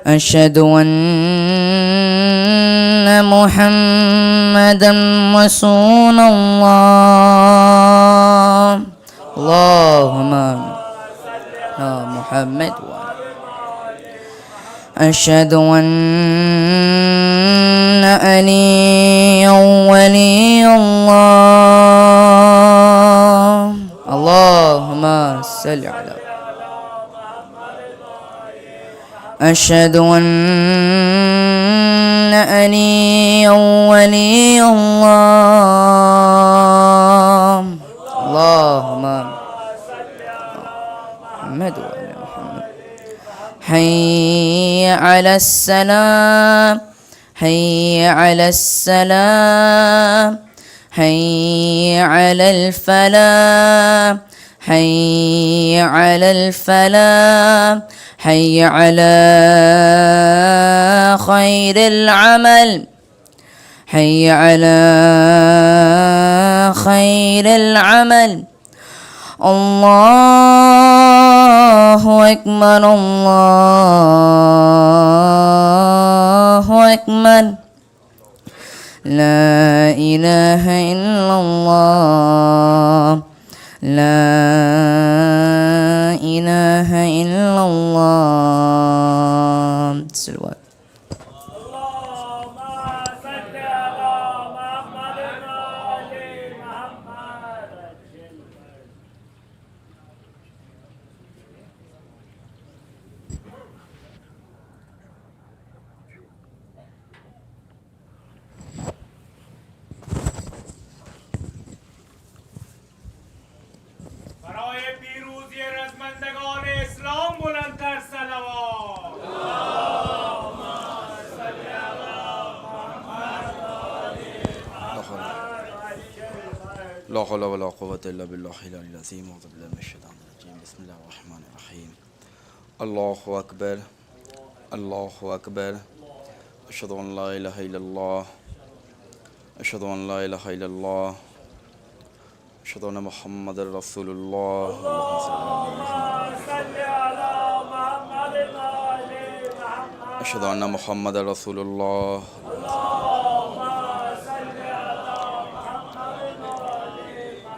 أشهد أن محمدا رسول الله. اللهم يا محمد. أشهد أن علي ولي الله. اللهم صل على. أشهد أن علي ولي الله. اللهم محمد وعلى محمد. حي على السلام، حي على السلام، حي على الفلاح، حي على الفلاح، حي على خير العمل، حي على خير العمل. الله أكبر، الله أكبر. لا إله إلا الله، لا إله إلا الله. سلوات. لا حول ولا قوة إلا بالله العلي العظيم. أعوذ بالله من الشيطان الرجيم. بسم الله الرحمن الرحيم. الله أكبر، الله أكبر. أشهد أن لا إله إلا الله، أشهد أن لا إله إلا الله، أشهد أن محمد رسول الله. أشهد أن محمد رسول الله.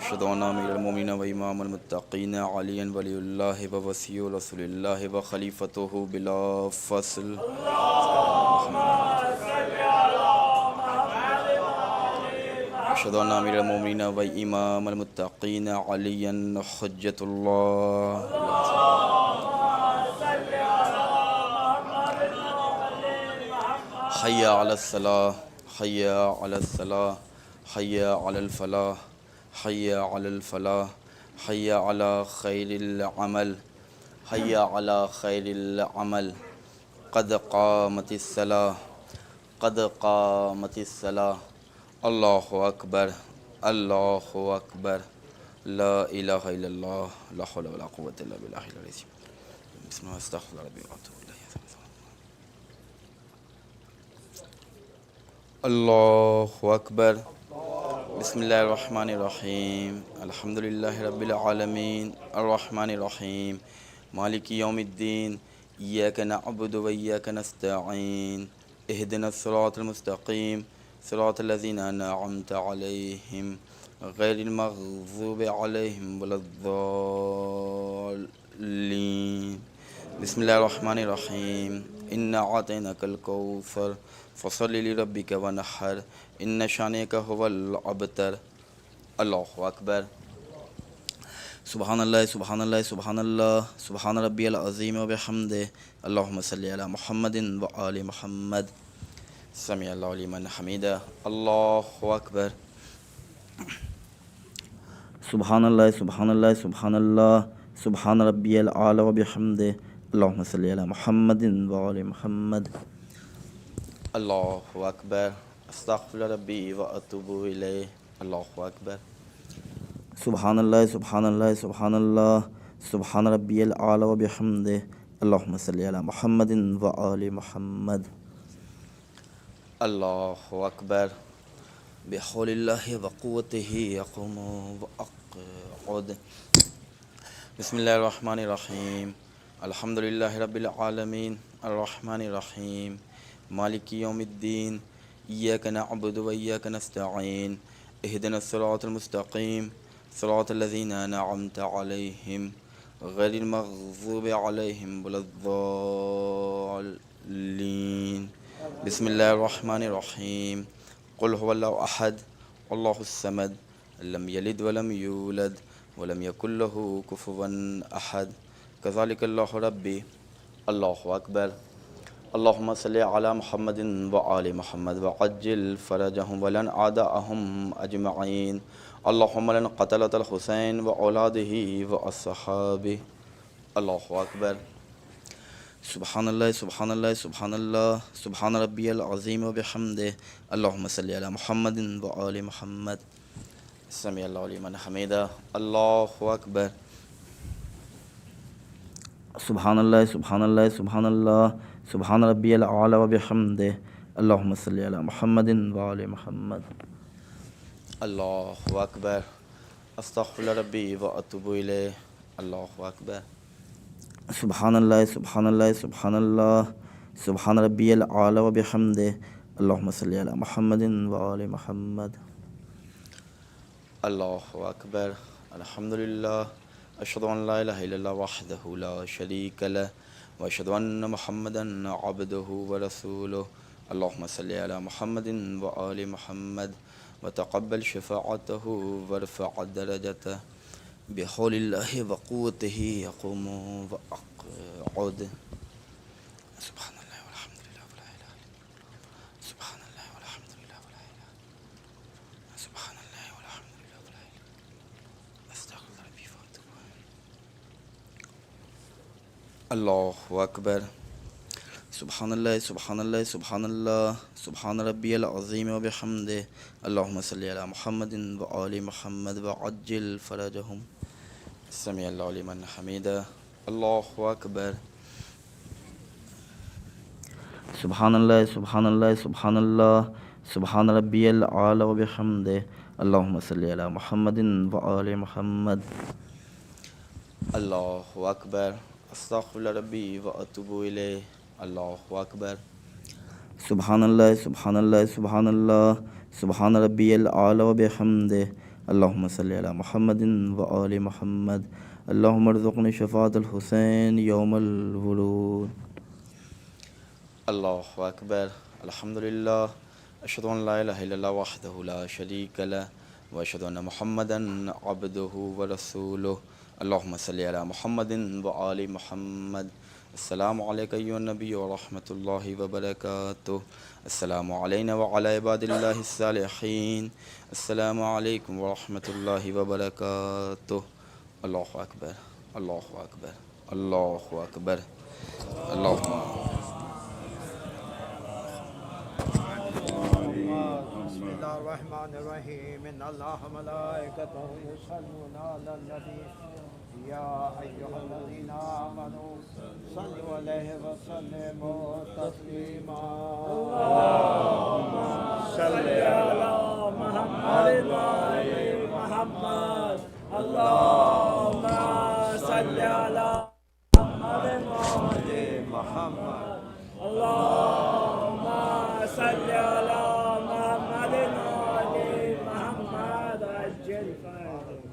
أشهد أن أمير المؤمنين وإمام المتقين عليا ولي الله ووصي رسول الله وخليفته بلا فصل. أشهد أن أمير المؤمنين وإمام المتقين عليا حجة الله. حي على الصلاة، حي على الصلاة، حي على الفلاح، حي على الفلاح، حي على خير العمل، حي على خير العمل. قد قامت الصلاة، قد قامت الصلاة. الله أكبر، الله أكبر. لا إله إلا الله، لا حول ولا قوة إلا بالله العلي العظيم. بسم الله استغفر ربي وأتوب إليه. الله أكبر. بسم الله الرحمن الرحيم. الحمد لله رب العالمين الرحمن الرحيم مالك يوم الدين. إياك نعبد وإياك نستعين. اهدنا الصراط المستقيم، صراط الذين أنعمت عليهم غير المغضوب عليهم ولا الضالين. بسم الله الرحمن الرحيم. إنا أعطيناك الكوثر فصل لربك ونحر إن شانئك هو الأبتر. الله أكبر. سبحان الله، سبحان الله، سبحان الله، سبحان ربي العظيم وبحمده. اللهم صل على محمد وآل محمد. سمع الله لمن حمده. الله أكبر. سبحان الله، سبحان الله، سبحان الله، سبحان ربي الأعلى وبحمده. اللهم صل على محمد وآل محمد. الله أكبر. استغفر ربي وأتوب إليه. الله أكبر. سبحان الله، سبحان الله، سبحان الله، سبحان ربي الأعلى وبحمده. اللهم صل على محمد وآل محمد. الله أكبر. بحول الله وقوته يقوم وأقعد. بسم الله الرحمن الرحيم. الحمد لله رب العالمين الرحمن الرحیم مالک یوم الدین ایاک نعبد و ایاک نستعین اہدنا الصراط المستقیم صراط الذین انعمت علیہم غیر المغضوب علیہم ولا الضالین بسم اللہ الرحمن الرحیم قل هو اللہ احد اللہ الصمد لم یلد ولم یولد ولم یکن له کفوا احد کذالک اللہ ربی اللہ اکبر اللہم صلی علی محمد وآل محمد وعجل فرجہم ولن اعداءہم اجمعین اللہم لن قتلت الحسین واولادہ واصحابہ اللہ اکبر سبحان اللہ سبحان اللہ سبحان اللہ سبحان ربی العظیم وبحمدہ اللہم صلی علی محمد وآل محمد سمیع اللہ لمن حمیدہ اللہ اکبر سبحان اللہ سبحان اللہ سبحان اللہ سبحان ربی العلی وبحمدہ اللہم صلی علی محمد وآل محمد اللہ اکبر استغفر ربی واتوب الیہ اللہ اکبر سبحان اللہ سبحان اللہ سبحان اللہ سبحان ربی العلی وبحمدہ اللہم صلی علی محمد وآل محمد اللہ اکبر الحمدللہ اشہد ان لا الہ الا اللہ وحدہ لا شریک لہ واشہد ان محمدا عبدہ ورسولہ اللہم صلی علی محمد وآل محمد وتقبل شفاعتہ وارفع درجتہ بحول اللہ وقوتہ یقوم واقعد سبحان اللہ والحمدللہ ولا الہ الا اللہ سبحان اللہ والحمدللہ ولا الہ الا اللہ سبحان اللہ والحمدللہ ولا الہ الا اللہ استغفر ربی واتوب الیہ اللہ اکبر سبحان اللہ سبحان اللہ سبحان اللہ سبحان ربی العظیم وبحمدہ اللہم صلی علی محمد وآل محمد وعجل فرجہم سمیع اللہ لمن حمیدہ اللہ اکبر سبحان اللہ سبحان اللہ سبحان اللہ سبحان ربی العلی وبحمدہ اللہم صلی علی محمد وآل محمد اللہ اکبر استغفر ربی واتوب الیہ اللہ اکبر سبحان اللہ سبحان اللہ سبحان اللہ سبحان ربی العلی وبحمدہ اللہم صلی علی محمد وآل محمد اللہم ارزقنی شفاعت الحسین یوم الورود اللہ اکبر الحمدللہ اشہد ان لا الہ الا اللہ وحدہ لا شریک لہ واشہد ان محمدا عبدہ ورسولہ اللہم صلی علی محمد وآل محمد السلام علیکم ایھا النبی ورحمۃ اللہ وبرکاتہ السلام علینا وعلی عباد اللہ الصالحین السلام علیکم ورحمۃ اللہ وبرکاتہ اللہ اکبر اللہ اکبر اللہ اکبر اللہم بسم اللہ الرحمن الرحیم ان اللہ ملائکتہ یصلون علی النبی یا ایھا الذین آمنوا صلوا علیہ وسلموا تسلیما اللہم صل علی محمد وآل محمد اللہم صل علی محمد وآل محمد اللہم صل علی محمد وآل محمد عجل فرجہ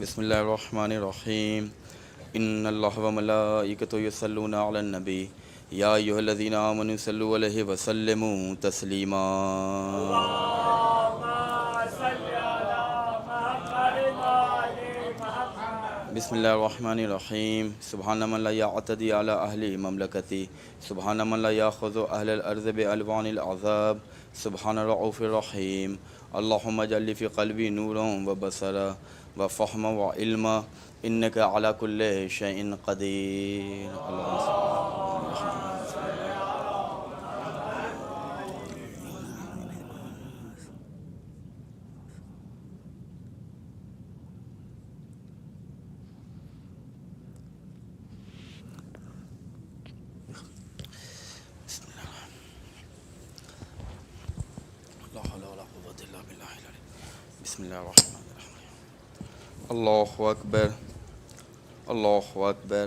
بسم اللہ الرحمن الرحیم ان اللہ و ملائکتہ یصلون علی النبی یا ایھا الذین آمنوا صلوا علیہ وسلموا تسلیما بسم اللہ الرحمن الرحیم سبحان من لا یعتدی علی اہل مملکتی سبحان من لا یاخذ اہل الارض بالوان العذاب سبحان الرؤوف الرحیم اللہم اجعل فی قلبی نورا و بصرا و فہما و علما انک علی کل شیء قدیر بسم اللہ الرحمن الرحیم اللہ اکبر اللہ اکبر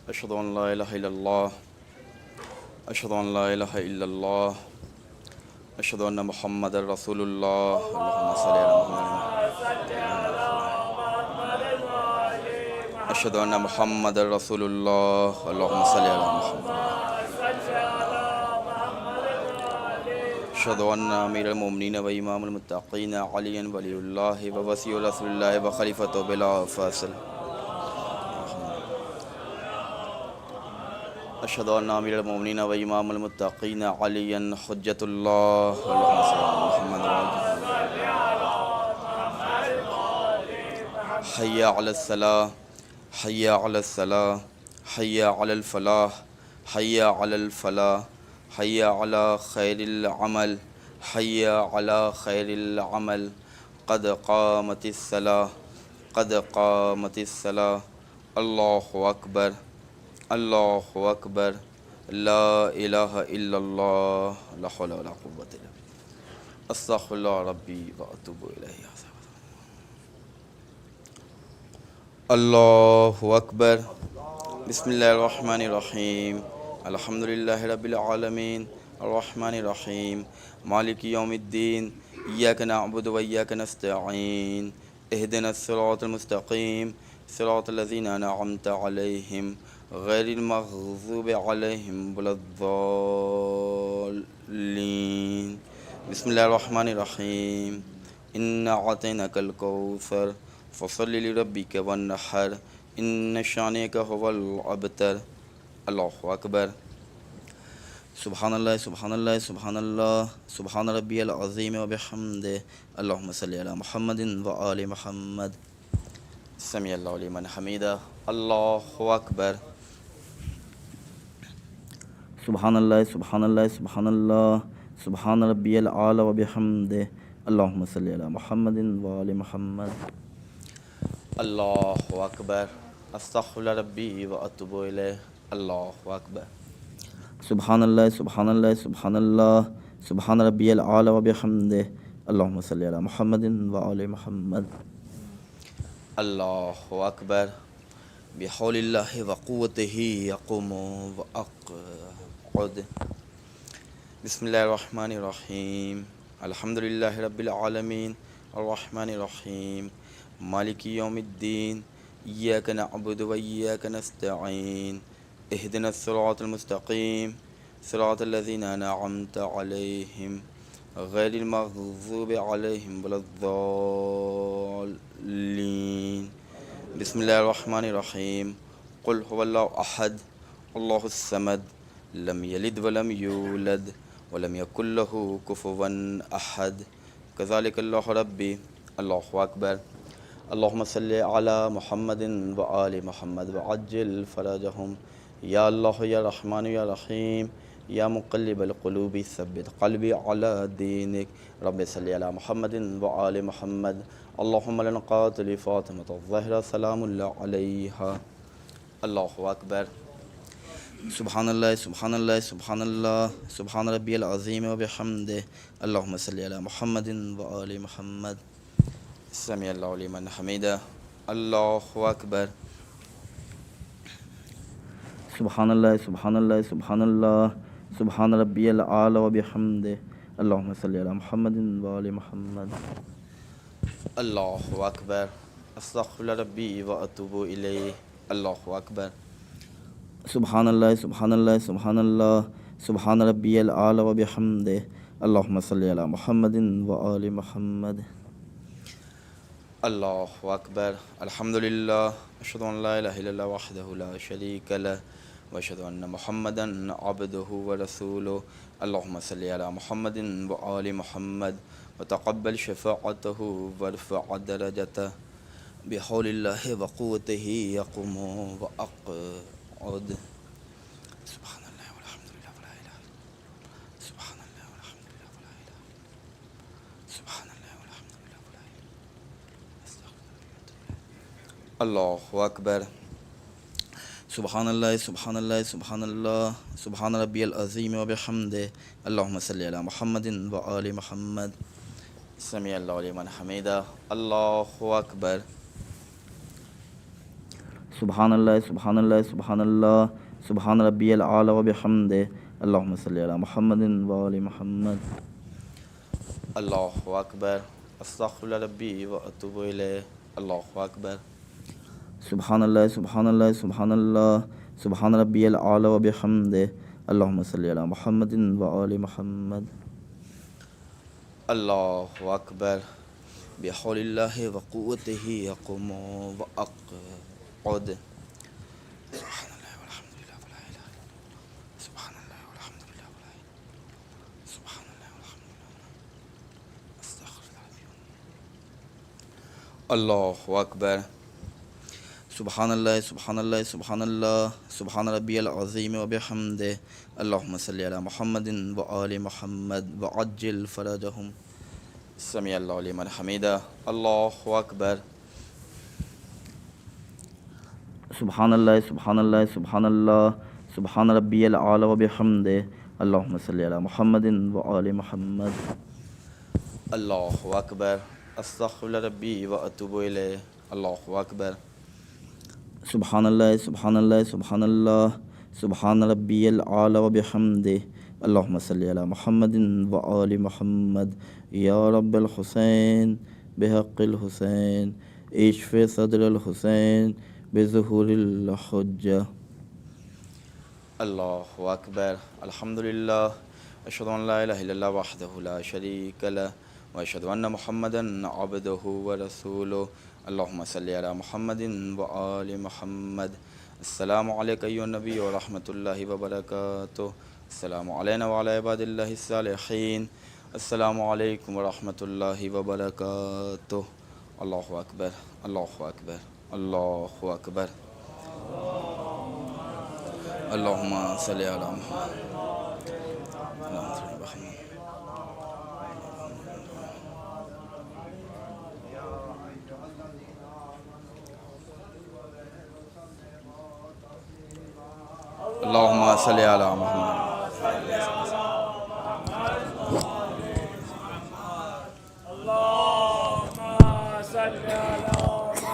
اشہد ان لا الہ الا اللہ اشہد ان لا الہ الا اللہ اشہد ان محمد رسول اللہ اللہم صلی علی محمد اشہد ان محمد رسول اللہ اللہم صلی علی محمد اشہد ان امیر المومنین و امام المتقین علی ولی اللہ و وصی رسول اللہ و خلیفۃ بلا فاصل اشہد ان امیر المومنین و امام المتقین علی حجۃ اللہ اللہم صلی علی محمد حی علی الصلاۃ حی علی الصلاۃ حی علی الفلاح حی علی الفلاح حی علی خیر العمل حی علی خیر العمل قد قامت الصلاۃ قد قامت الصلاۃ اللہ اکبر اللہ اکبر لا الہ الا اللہ لا حول ولا قوۃ الا باللہ استغفر اللہ ربی واتوب الیہ اللہ اکبر بسم اللہ الرحمن الرحیم الحمد للہ رب العالمین الرحمن الرحیم مالک یوم الدین ایاک نعبد و ایاک نستعین اہدنا الصراط المستقیم صراط الذین انعمت علیہم غیر المغضوب علیہم ولا الضالین بسم اللہ الرحمن الرحیم انا اعطیناک الکوثر فصل لربک وانحر ان شانئک هو الابتر اللہ اکبر سبحان اللہ سبحان اللہ سبحان اللہ سبحان ربی العظیم و بحمدہ اللہم صلی علی محمد و آل محمد سمیع اللہ لمن حمیدہ اللہ اکبر سبحان اللہ سبحان اللہ سبحان اللہ سبحان ربی العلی و بحمدہ اللہم صلی علی محمد و آل محمد اللہ اکبر استغفر ربی و اتوب الیہ اللہ اکبر سبحان اللہ سبحان اللہ سبحان اللہ سبحان ربی العلی و بحمدہ اللہم صلی علی محمد و آل محمد اللہ اکبر بحول اللہ و قوتہ اقوم و اقعد بسم اللہ الرحمن الرحیم الحمد للہ رب العالمین الرحمن الرحیم مالک یوم الدین ایاک نعبد و ایاک نستعین اہدنا الصراط المستقیم صراط الذین انعمت علیہم غير المغضوب عليهم ولا الضالين. بسم الله الرحمن الرحيم. قل هو الله أحد الله الصمد لم يلد ولم يولد ولم يكن له كفوا أحد. كذلك الله ربي. الله أكبر. اللهم صل على محمد وآل محمد وعجل فرجهم. يا الله يا رحمن يا رحيم يا مقلب القلوب ثبت قلبي على دينك. رب صل على محمد وآل محمد. اللهم لنا قاتل فاطمة الظاهرة سلام الله عليها. الله أكبر. سبحان الله سبحان الله سبحان الله سبحان ربي العظيم وبحمده. اللهم صل على محمد وآل محمد. سمع الله لمن حمده. الله أكبر. سبحان الله سبحان الله سبحان الله سبحان ربي الأعلى وبحمده. اللهم صل على محمد وآل محمد. الله أكبر. أستغفر ربي وأتوب إليه. الله أكبر. سبحان الله سبحان الله سبحان الله سبحان ربي الأعلى وبحمده. اللهم صل على محمد وآل محمد. الله أكبر. الحمد لله. أشهد أن لا إله إلا الله وحده لا شريك له وأشهد أن محمدا عبده ورسوله. اللهم صل على محمد وآل محمد وتقبل شفاعته وارفع درجته. بحول الله وقوته يقوم وأقعد. سبحان الله والحمد لله ولا إله إلا الله. سبحان الله والحمد لله ولا إله إلا الله. سبحان الله والحمد لله ولا إله إلا الله. الله أكبر. سبحان الله سبحان الله سبحان الله سبحان ربي العظيم وبحمده. اللهم صل على محمد وآل محمد. سمع الله لمن حمده. الله أكبر. سبحان الله سبحان الله سبحان الله سبحان ربي الأعلى وبحمده. اللهم صل على محمد وآل محمد. الله أكبر. أستغفر ربي وأتوب إليه. الله أكبر. سبحان الله سبحان الله سبحان الله سبحان ربي الأعلى وبحمده. اللهم صل على محمد وآل محمد. الله أكبر. بحول الله وقوته يقوم وأقعد. سبحان الله والحمد لله ولا إله إلا الله. سبحان الله والحمد لله ولا إله إلا الله. سبحان الله والحمد لله. أستغفر الله. الله أكبر. سبحان الله سبحان الله سبحان الله سبحان ربي العظيم وبحمده. اللهم صل على محمد وآل محمد وعجل فرجهم. سمع الله لمن حمده. الله أكبر. سبحان الله سبحان الله سبحان الله سبحان ربي الأعلى وبحمده. اللهم صل على محمد وآل محمد. الله أكبر. أستغفر ربي وأتوب إليه. الله أكبر. سبحان الله سبحان الله سبحان الله سبحان ربي الأعلى وبحمده. اللهم صل على محمد وآل محمد. يا رب الحسين بحق الحسين اشف صدر الحسين بظهور الحجة. الله أكبر. الحمد لله. أشهد أن لا إله إلا الله وحده لا شريك له وأشهد أن محمدا عبده ورسوله. اللهم صل على محمد وآل محمد. السلام عليك أيها النبي ورحمة الله وبركاته. السلام علينا وعلى عباد الله الصالحين. السلام عليكم ورحمة الله وبركاته. الله أكبر. الله أكبر. الله أكبر. اللهم صل على محمد. اللهم صل على محمد. اللهم صل على محمد.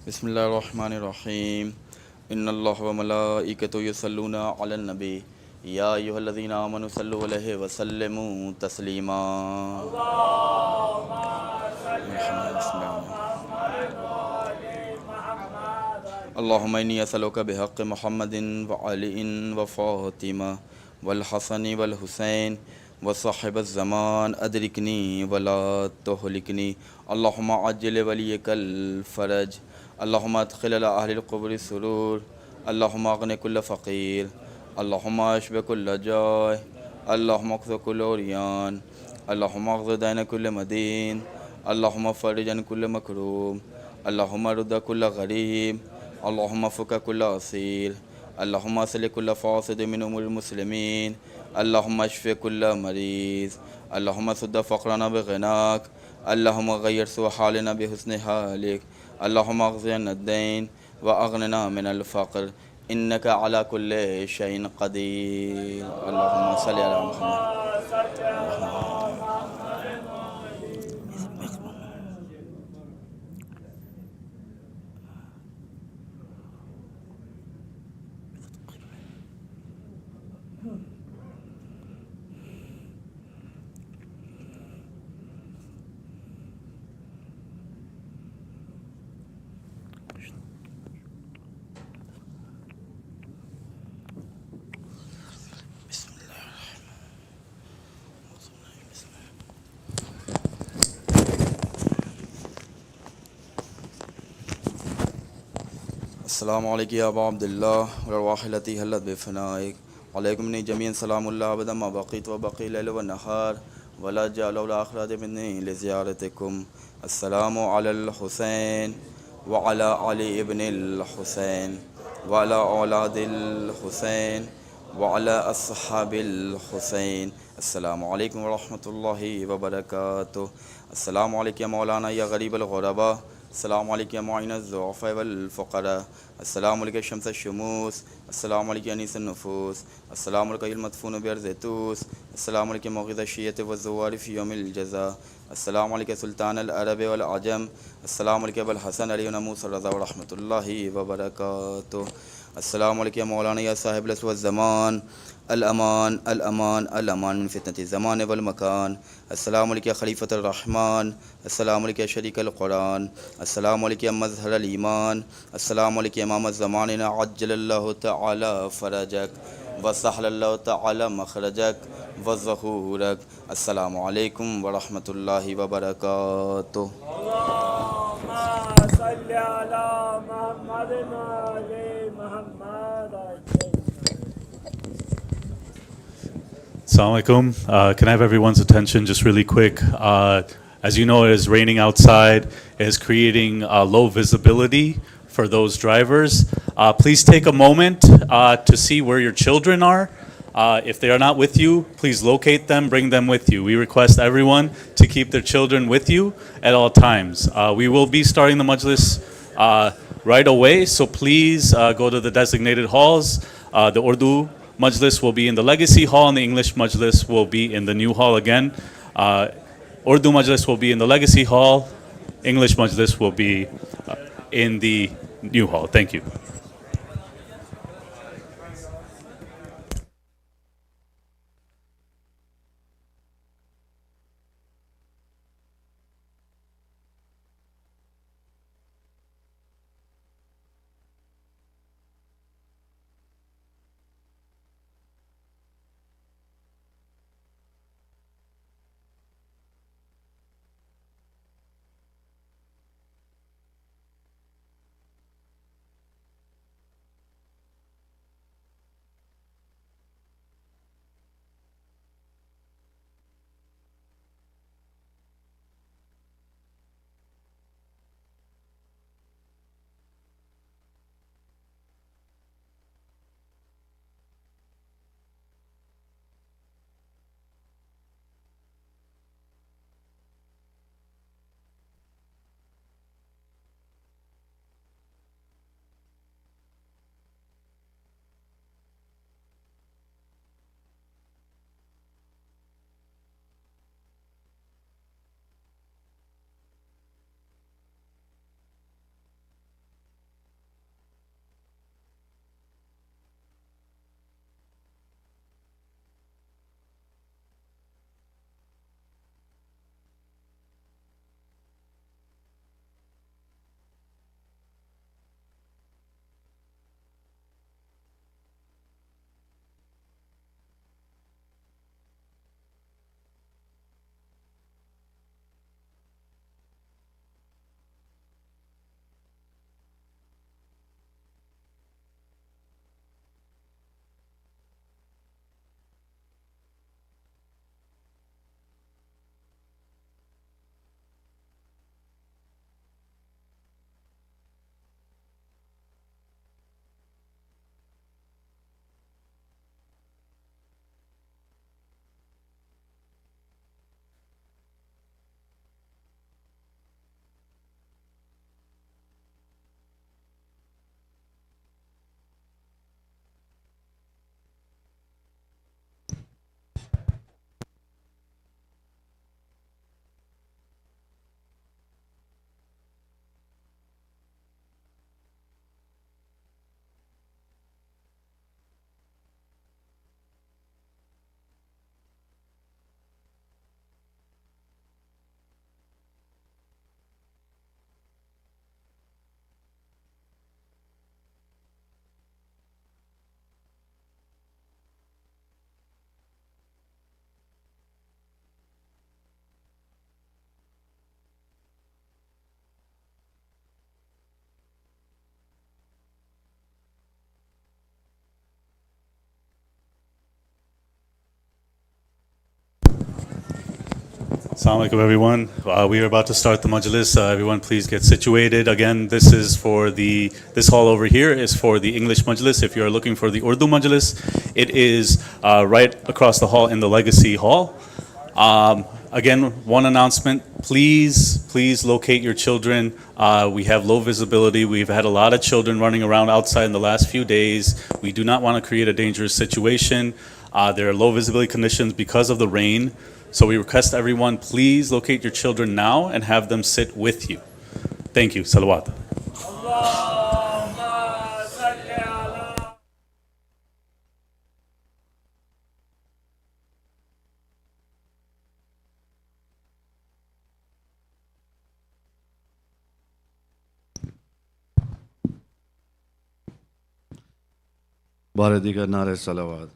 بسم اللہ الرحمن الرحیم ان اللہ و ملائکتہ یصلون علی النبی یا ایھا الذین آمنوا صلوا علیہ وسلموا تسلیما اللہم انی اسألک بحق محمد وعلی وفاطمہ والحسن والحسین وصاحب الزمان ادرکنی ولا تہلکنی اللہم عجل ولیک الفرج اللہم ادخل علی اہل القبور السرور اللہم اغن کل فقیر اللہم اشب کل جائے اللہم اقض کل عریان اللہم اقض دین کل مدین اللہم فرج عن کل مکروب اللہم رد کل غریب اللہم فک کل اسیر اللہم اصلح کل فاسد من امور المسلمین اللہم اشف کل مریض اللہم سد فقرنا بغناک اللہم غیر سوء حالنا بحسن حالک اللہم اغض عنا الدین واغننا من الفقر انک علی کل شیء قدیر اللہم صلی علی محمد. السلام علیکم یا ابا عبداللہ والارواح التی حلت بفنائک علیکم انی جمیعا سلام اللہ ابدا ما بقیت و بقی لیل و نہار ولا جعل الاخرات منی لزیارتکم. السلام علی الحسین وعلی علی ابن الحسین وعلی اولاد الحسین وعلی اصحاب الحسین. السلام علیکم ورحمۃ اللہ وبرکاتہ. السلام علیکم مولانا یا غریب الغرباء. السلام علیکم یا معین الضعفاء والفقراء. السلام علیکم شمس الشموس. السلام علیکم انیس النفوس. السلام علیکم المدفون بارض توس. السلام علیکم مغیظ الشیعۃ والزوار فی یوم الجزا. السلام علیکم سلطان العرب والعجم. السلام علیکم ابو الحسن علی نموس الرضا ورحمۃ اللہ وبرکاتہ. السلام علیکم مولانا یا صاحب العصر والزمان. الامان الامان الامان من فتنة الزمان والمکان. السلام علیکم خلیفۃ الرحمن. السلام علیکم شریک القرآن. السلام علیکم مظہر الایمان. السلام علیکم امام الزماننا عجل اللہ تعالی فرجک وسہل اللہ تعالی مخرجک وظہورک. السلام علیکم ورحمۃ اللہ وبرکاتہ. اللهم صل على محمد وعلى محمد. Assalamu alaikum. Can I have everyone's attention just really quick? As you know, it is raining outside. It is creating low visibility for those drivers. Please take a moment to see where your children are. If they are not with you, please locate them, bring them with you. We request everyone to keep their children with you at all times. We will be starting the Majlis right away. So please go to the designated halls. The Urdu Majlis will be in the Legacy Hall, and the English Majlis will be in the new hall again. Urdu Majlis will be in the Legacy Hall. English Majlis will be in the new hall. Thank you. Assalamu alaikum, everyone. We are about to start the Majlis. Everyone, please get situated. Again, this hall over here is for the English Majlis. If you are looking for the Urdu Majlis, it is right across the hall in the Legacy Hall. Again, one announcement, please locate your children. We have low visibility. We've had a lot of children running around outside in the last few days. We do not want to create a dangerous situation. There are low visibility conditions because of the rain. So we request everyone, please locate your children now and have them sit with you. Thank you. Salawat. बार दीगर नारे सलावत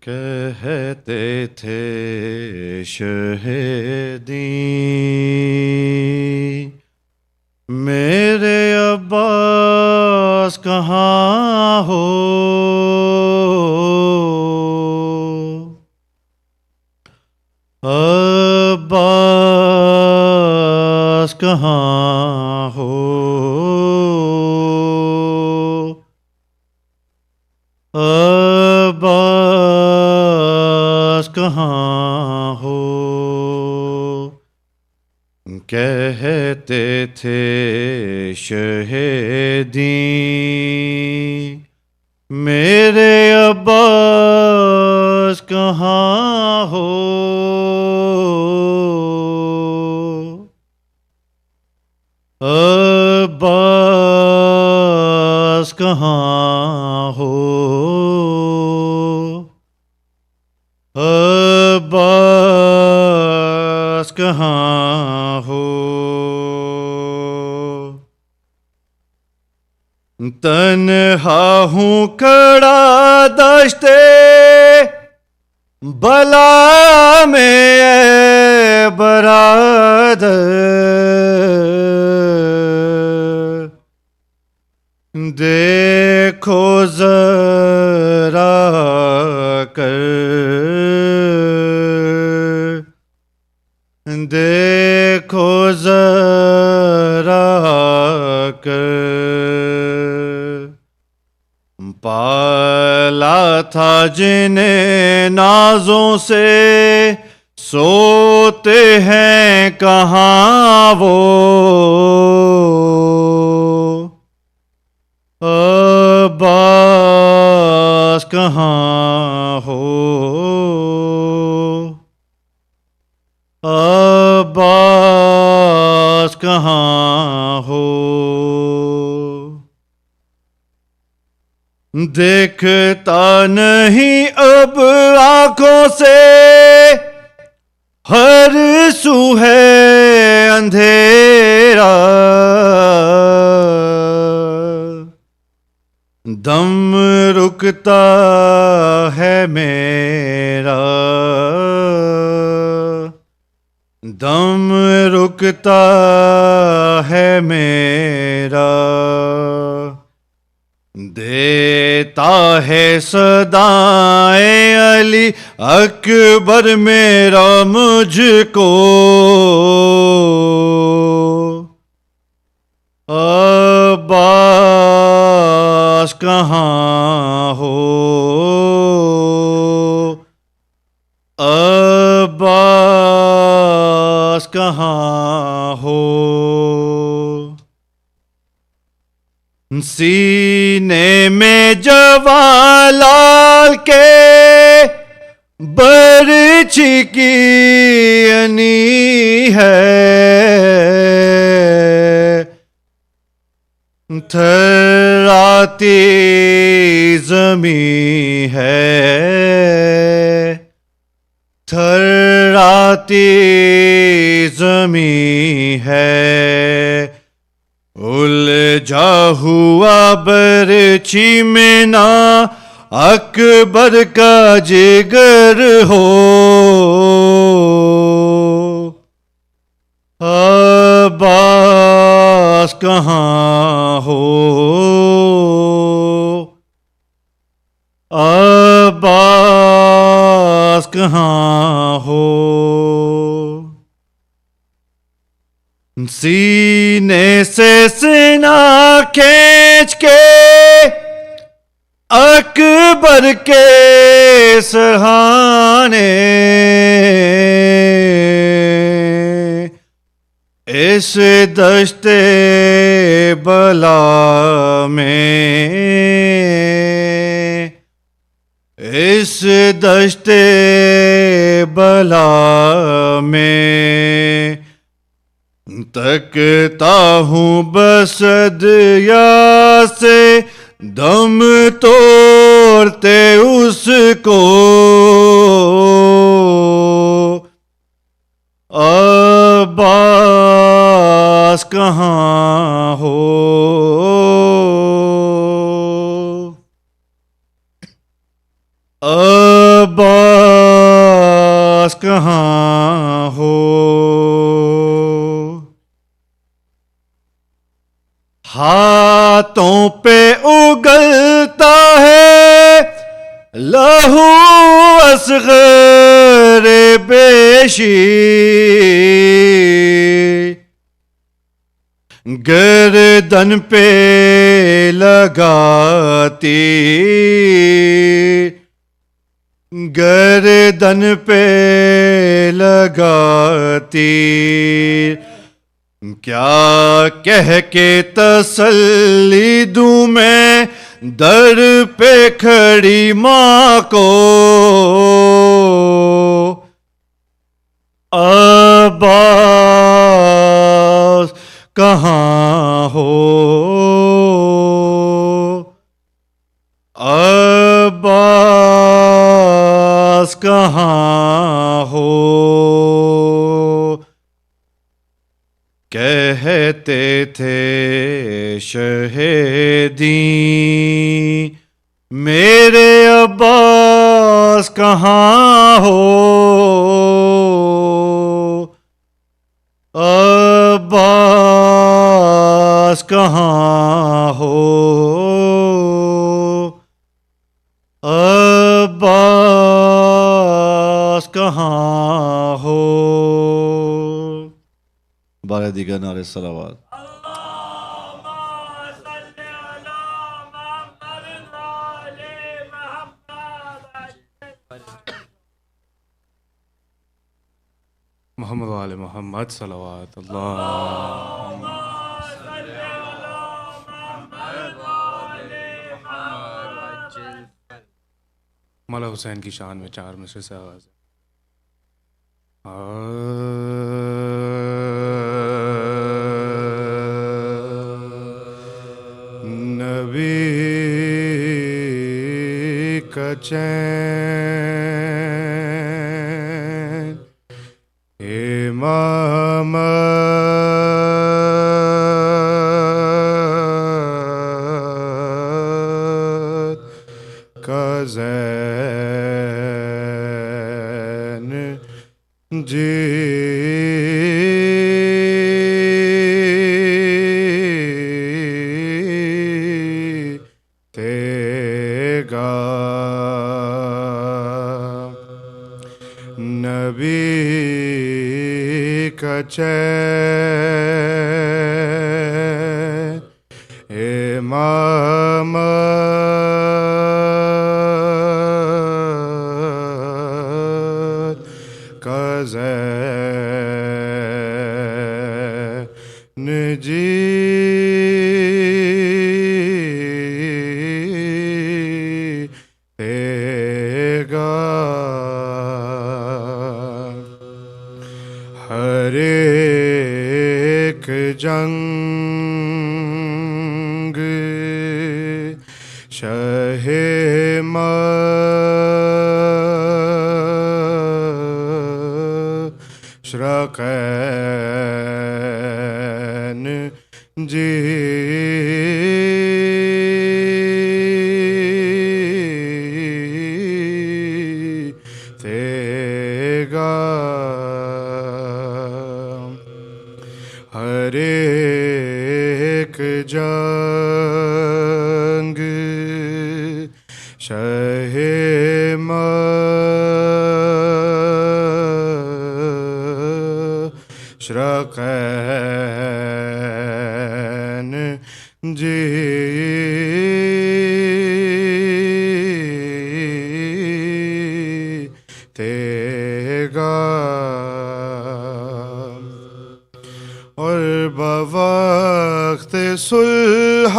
कहते थे शहीदी मेरे अब्बास कहाँ हो अब्बास कहाँ हो अब्बास کہاں ہو. کہتے تھے شہیدیں میرے عباس کہاں ہو. عباس کہاں ہو. عباس کہاں ہو. تنہا ہوں کھڑا دشتے بلا میں اے برادر. دیکھو ذرا کر دیکھو ذرا کر. پالا تھا جنہیں نازوں سے سوتے ہیں کہاں وہ. عباس کہاں ہو. عباس کہاں ہو. دیکھتا نہیں اب آنکھوں سے ہر سو ہے اندھیرا. دم رکتا ہے میرا. دم رکتا ہے میرا. دیتا ہے صدائیں علی اکبر میرا مجھ کو. عباس کہاں ہو. عباس کہاں ہو. سینے میں جوان لال کے برچھی کی انی ہے. تھراتی زمیں ہے. تھراتی زمیں ہے. الجھا ہوا برچھی میں نہ اکبر کا جگر ہو. عباس کہاں ہو. عباس کہاں ہو. سینے سے سینہ کھینچ کے اکبر کے سرہانے اس دشت بلا میں. اس دشت بلا میں تکتا ہوں بسد یا سے دم توڑتے اس کو. عباس کہاں ہو. عباس کہاں ہو. ہاتھوں پہ اگلتا ہے لہو اصغر بیشی. گردن پہ لگاتی گردن پہ لگاتی کیا کہہ کے تسلی دوں میں در پہ کھڑی ماں کو عباس کہاں ہو عباس کہاں ہو کہتے تھے شہیدی میرے عباس کہاں ہو عباس کہاں ہو عباس کہاں ہو بارہ دیگر نعرے صلوات محمد وآل محمد صلوات اللہ مولا حسین کی شان میں 4 مصرے سے آواز ہے نبی کا چین امامت کا زین جیتے گا نبی کا چین امامت کا زین جیتے گا ہر ایک جنگ شہ مشرقین جیتے گا ہر ایک جنگ شہ مشرقین جیتے گا اور بوقت صلح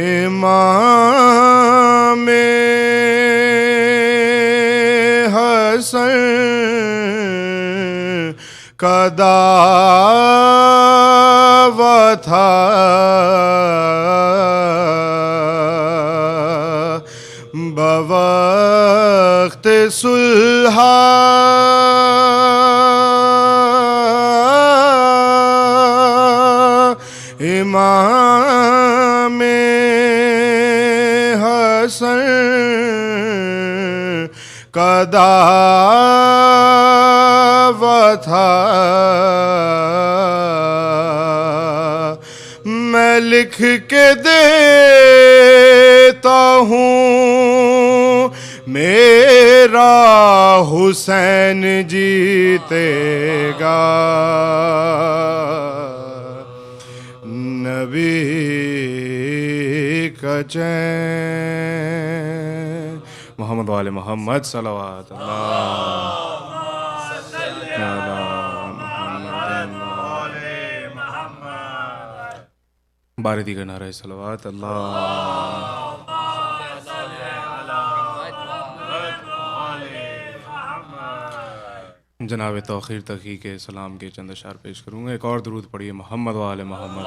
امام حسن کا دعویٰ تھا بوقت صلح امام حسن کا دعویٰ تھا میں لکھ کے دیتا ہوں میرا حسین جیتے گا نبی کا چین محمد وال محمد صلوات بار دیگر نعرہ صلوات جناب توقیر تقی کے سلام کے چند اشعار پیش کروں گا. ایک اور درود پڑھیے محمد وآل محمد.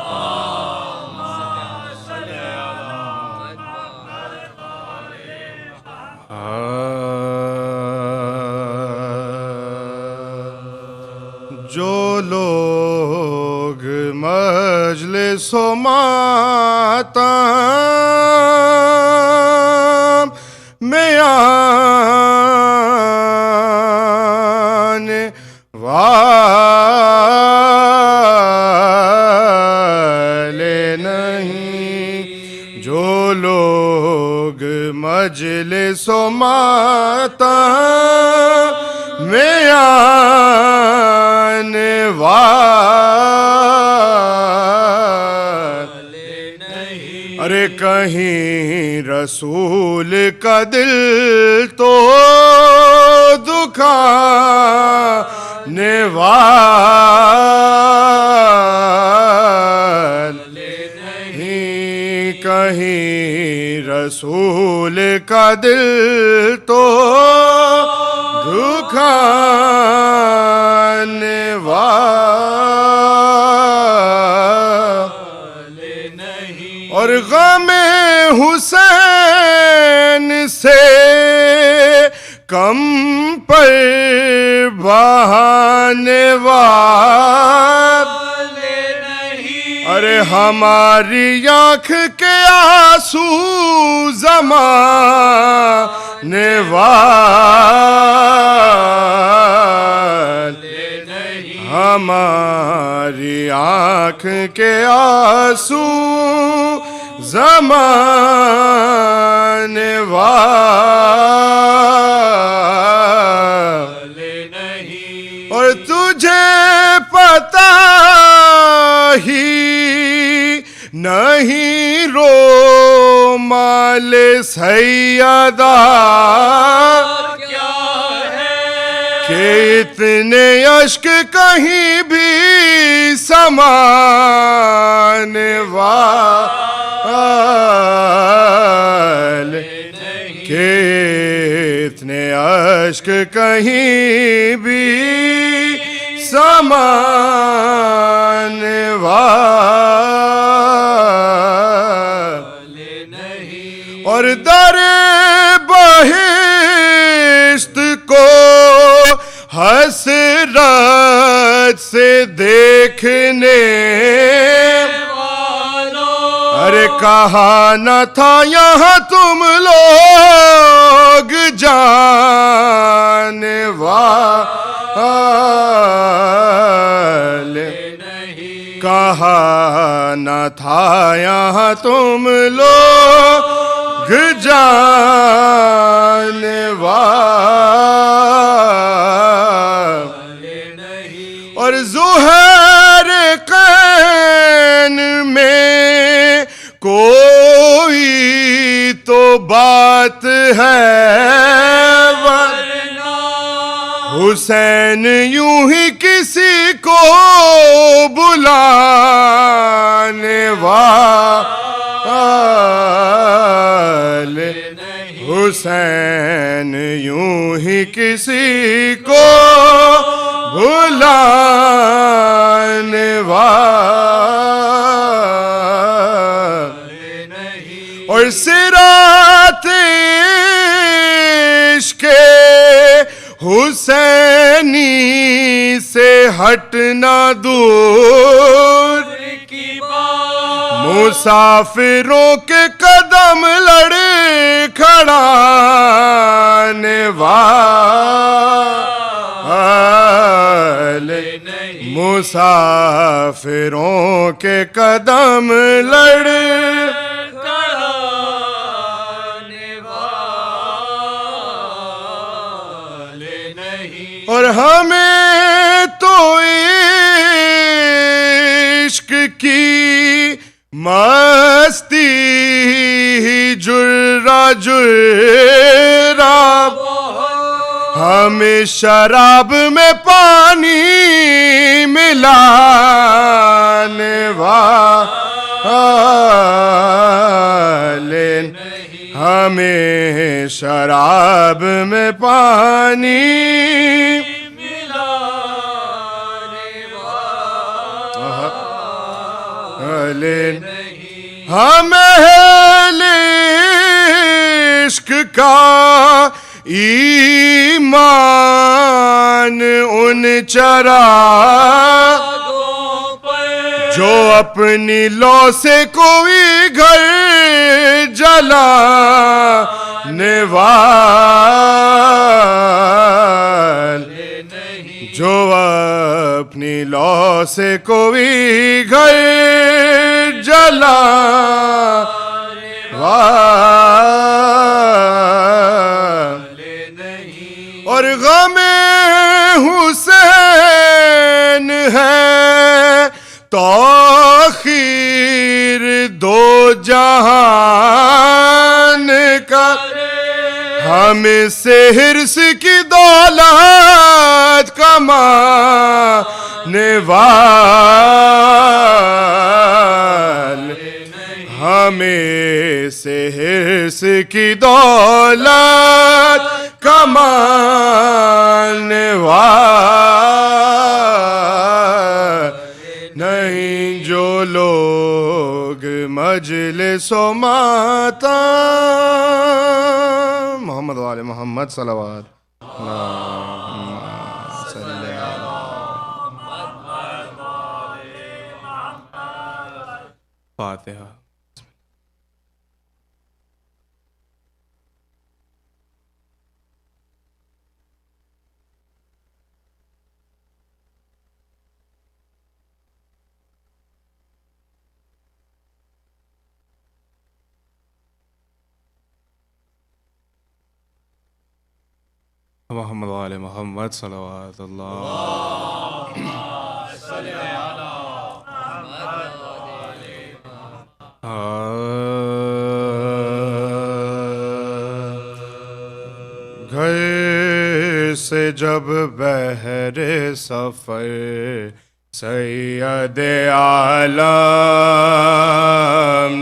جو لوگ مجلس و ماتم میں آنے والے نہیں، جو لوگ مجلس و ماتم میں آنے والے نہیں، ارے کہیں رسول کا دل تو دکھانے والے نہیں، کہیں رسول کا دل تو دکھانے والے نہیں، اور غم حسین سے کم پر بہانے والے نہیں، ارے ہماری آنکھ کے آنسو زمانے والے نہیں، ہماری آنکھ کے آنسو زمانے والے نہیں، اور تجھے پتہ ہی نہیں رومال سیدہ کیا ہے کہ اتنے اشک کہیں بھی سمانے والے نہیں، کہ اتنے اشک کہیں بھی سمانے والے نہیں، اور در بہشت کو حسرت سے دیکھنے ارے کہا نہ تھا یہاں تم لوگ جانے والے نہیں، کہا نہ تھا یہاں تم لوگ جانے والے نہیں، اور ظہر قین میں کوئی تو بات ہے ورنہ حسین یوں ہی کسی کو بلانے والے نہیں، حسین یوں ہی کسی کو بلانے والے نہیں، اور صراط عشق حسینی سے ہٹنا دور کی بات، مسافروں کے قدم لڑے کھڑانے والے نہیں، مسافروں کے قدم لڑے کھڑانے والے نہیں، اور ہمیں تو عشق کی مستی جراب ہمیں شراب میں پانی ملانے والے ہمیں شراب میں پانی والے ہم اہل عشق کا ایمان ان چراغوں پر جو اپنی لو سے کوئی گھر جلانے والے جو اپنی لو سے کوئی گھر جلانے والے اور غم حسین ہے تاخیر دو جہان کا ہم سے حرص کی دولت کمانے والے ہمیں سے حرص کی دولت کمانے والے نہیں جو لوگ مجلس و ماتم محمد والے محمد صلوات فاتحہ. محمد وآل محمد صلوات اللہ. گھر سے جب بہر سفر سید عالم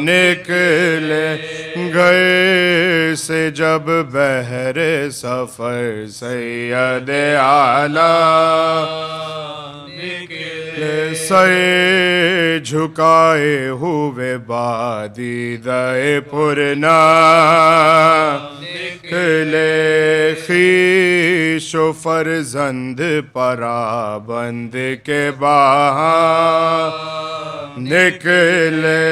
نکلے گھر سے جب بہر سفر سید عالم نکلے سر جھکائے ہوئے بادیدہ پرنا نکلے خویش و فرزند پرابند کے باہاں نکلے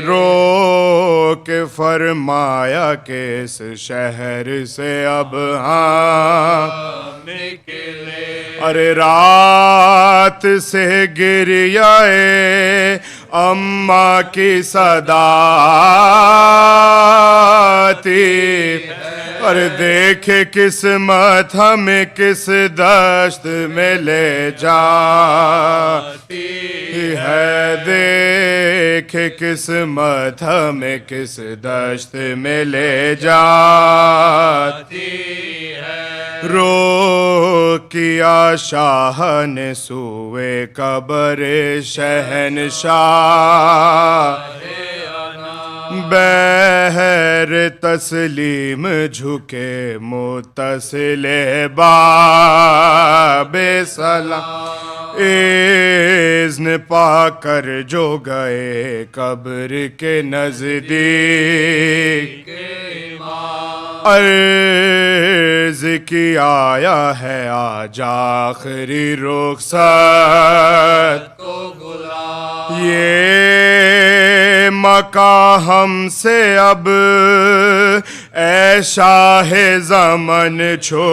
رو کے فرمایا کہ اس شہر سے اب ہاں نکلے ارے رات سے گریائے اماں کی صدا تھی اور دیکھے قسمت ہمیں کس دشت میں لے جاتی ہے دیکھے قسمت ہمیں کس دشت میں لے جاتی ہے رو کیا شاہ نے سوئے قبر شہنشاہ بہر تسلیم جھکے متصل باب سلام اذن پا کر جو گئے قبر کے نزدیک عرض کی آیا ہے آج آخری رخصت یہ مکاں ہم سے اب اے شاہ زمن چھوٹتا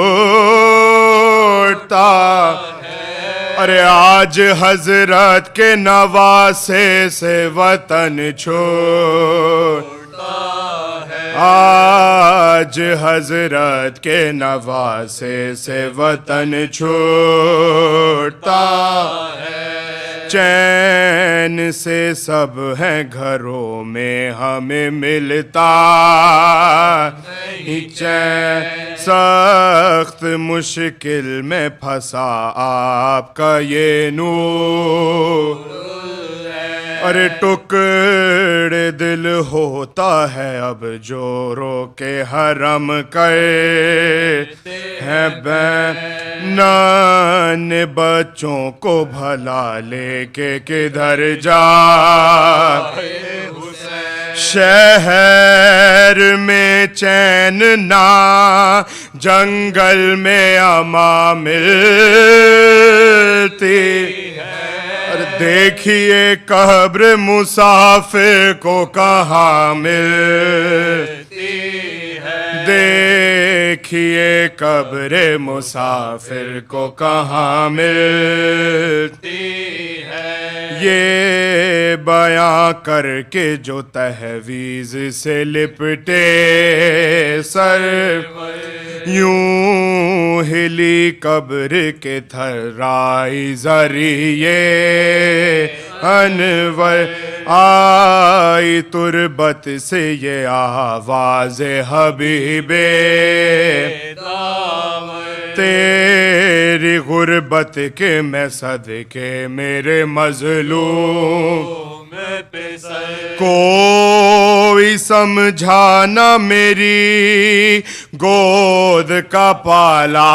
ارے آج حضرت کے نواسے سے وطن چھوٹتا آج حضرت کے نواسے سے وطن چھوٹتا چین سے سب ہیں گھروں میں ہمیں ملتا چین سخت مشکل میں پھنسا آپ کا یہ نور ارے ٹکڑے دل ہوتا ہے اب جو رو کے حرم کرتے ہیں بہنان بچوں کو بھلا لے کے کدھر جا شہر میں چین نہ جنگل میں اما ملتی دیکھیے قبر مسافر کو کہاں ملتی ہے دیکھیے قبر مسافر کو کہاں ملتی ہے یہ بیاں کر کے جو تحویز سے لپٹے سر یوں ہلی قبر کے تھرائی ذریعے انور آئی تربت سے یہ آواز حبیب تیری غربت کے میں صدقے میرے مظلوم کوئی سمجھانا میری گود کا پالا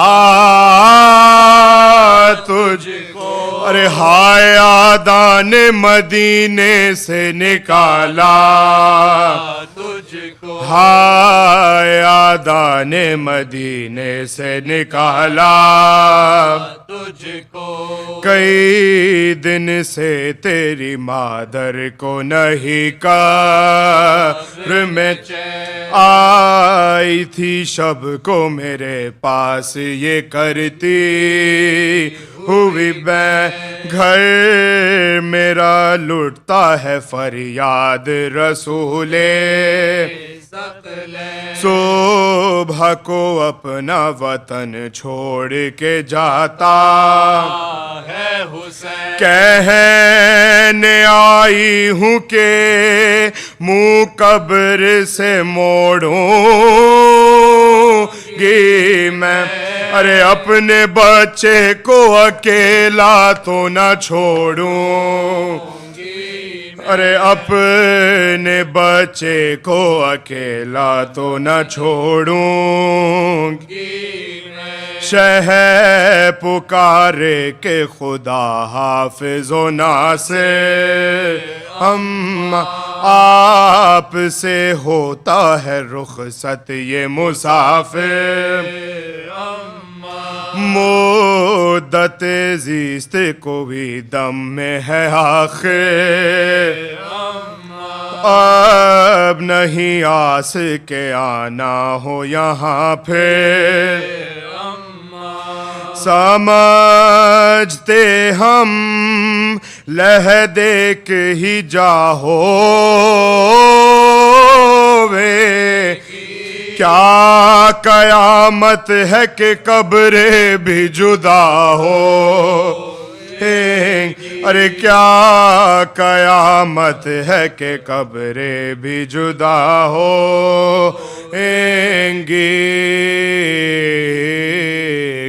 تجھ کو ارے ہائے آدان مدینے سے نکالا تجھ کو ہائے آدان مدینے سے نکالا تجھ کو کئی دن سے تیری مادر کو نہیں قبر میں آئی تھی شب کو میرے پاس یہ کرتی ہوئی گھر میرا لٹتا ہے فریاد رسول صبح کو اپنا وطن چھوڑ کے جاتا ہے حسین کہنے آئی ہوں کہ منہ قبر سے موڑوں گی میں ارے اپنے بچے کو اکیلا تو نہ چھوڑوں ارے اپنے بچے کو اکیلا تو نہ چھوڑوں شہ پکارے کہ خدا حافظ و ناصر ہم آپ سے ہوتا ہے رخصت یہ مسافر مدت زیست کو بھی دم میں ہے آخر اب نہیں آس کے آنا ہو یہاں پھر سمجھتے ہم لہ دیکھ ہی جاہو وے کیا قیامت ہے کہ قبریں بھی جدا ہو ارے کیا قیامت ہے کہ قبریں بھی جدا ہو گی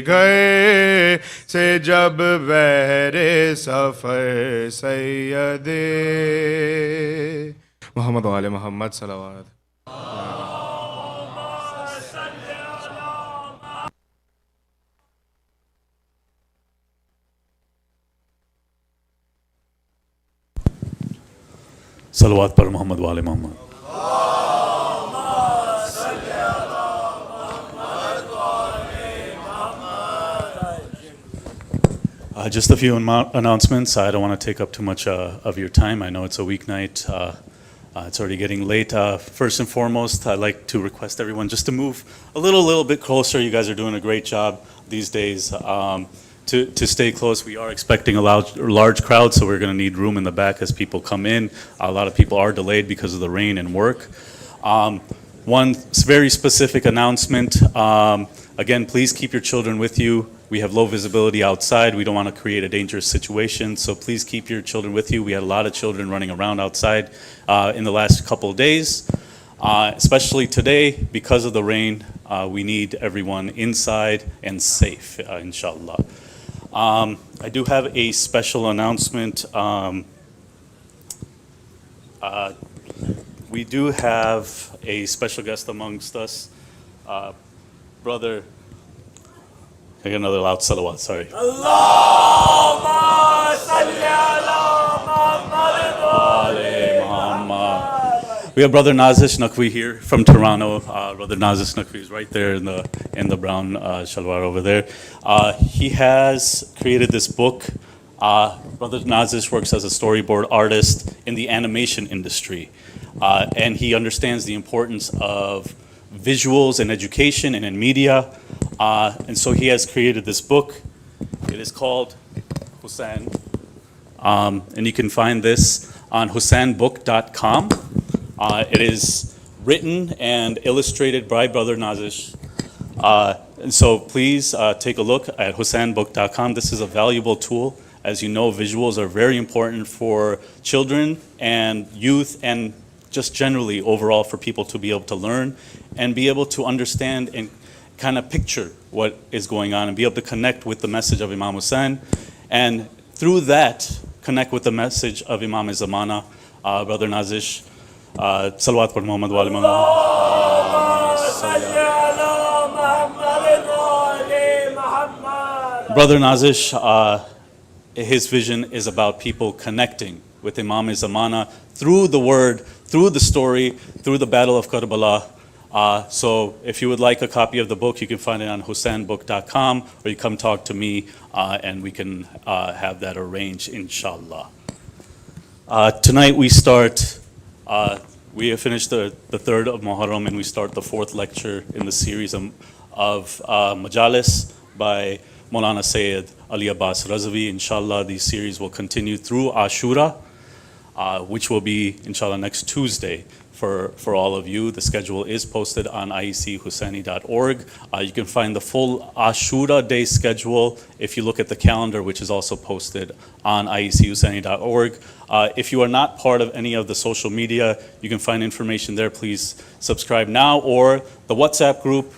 گئے سے جب بحر سفر سید محمد وآل محمد صلوات صلوات پر محمد وآل محمد. Just a few announcements. I don't want to take up too much of your time. I know it's a weeknight. It's already getting late. First and foremost, I'd like to request everyone just to move a little bit closer. You guys are doing a great job these days. To stay close. We are expecting a large crowd, so we're going to need room in the back as people come in. A lot of people are delayed because of the rain and work. One very specific announcement. Again, please keep your children with you. We have low visibility outside. We don't want to create a dangerous situation, so please keep your children with you. We had a lot of children running around outside in the last couple of days, especially today because of the rain. We need everyone inside and safe, inshallah. I do have a special announcement. We do have a special guest amongst us, brother. I got another loud salawat, sorry. Allahumma salli ala Muhammad wa ali Muhammad. We have Brother Nazish Naqvi here from Toronto. Brother Nazish Naqvi is right there in the brown shalwar over there. He has created this book. Brother Nazish works as a storyboard artist in the animation industry, and he understands the importance of visuals in education and in media, and so he has created this book. It is called Husain, and you can find this on husainbook.com. It is written and illustrated by Brother Nazish. And so please take a look at husainbook.com. This is a valuable tool. As you know, visuals are very important for children and youth and just generally overall for people to be able to learn and be able to understand and kind of picture what is going on and be able to connect with the message of Imam Hussain, and through that connect with the message of Imam Zamana. Brother Nazish, salawat par Muhammad wa ali Muhammad. Brother Nazish, his vision is about people connecting with Imam Zamana through the word, through the story, through the Battle of Karbala. So if you would like a copy of the book, you can find it on husainbook.com, or you come talk to me and we can have that arranged, inshallah. Tonight we start, we have finished the third of Muharram, and we start the fourth lecture in the series of Majlis by Moulana Sayyid Ali Abbas Razawi. Inshallah, these series will continue through Ashura, which will be, inshallah, next Tuesday for all of you. The schedule is posted on IEC HUSAINI.org. You can find the full Ashura day schedule if you look at the calendar, which is also posted on IEC HUSAINI.org. If you are not part of any of the social media, you can find information there. Please subscribe now, or the WhatsApp group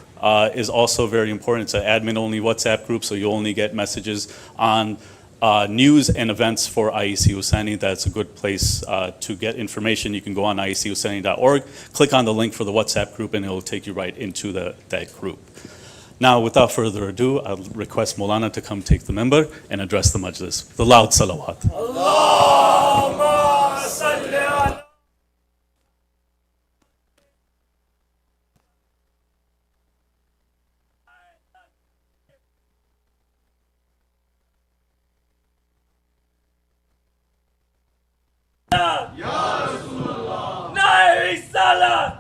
is also very important. It's an admin-only WhatsApp group, so you only get messages on news and events for IEC Husaini. That's a good place to get information. You can go on IECHusaini.org, click on the link for the WhatsApp group, and it will take you right into that group. Now, without further ado, I'll request Moulana to come take the member and address the Majlis. The loud salawat. Allahumma salli ala Ya Rasulullah. Nahi salat.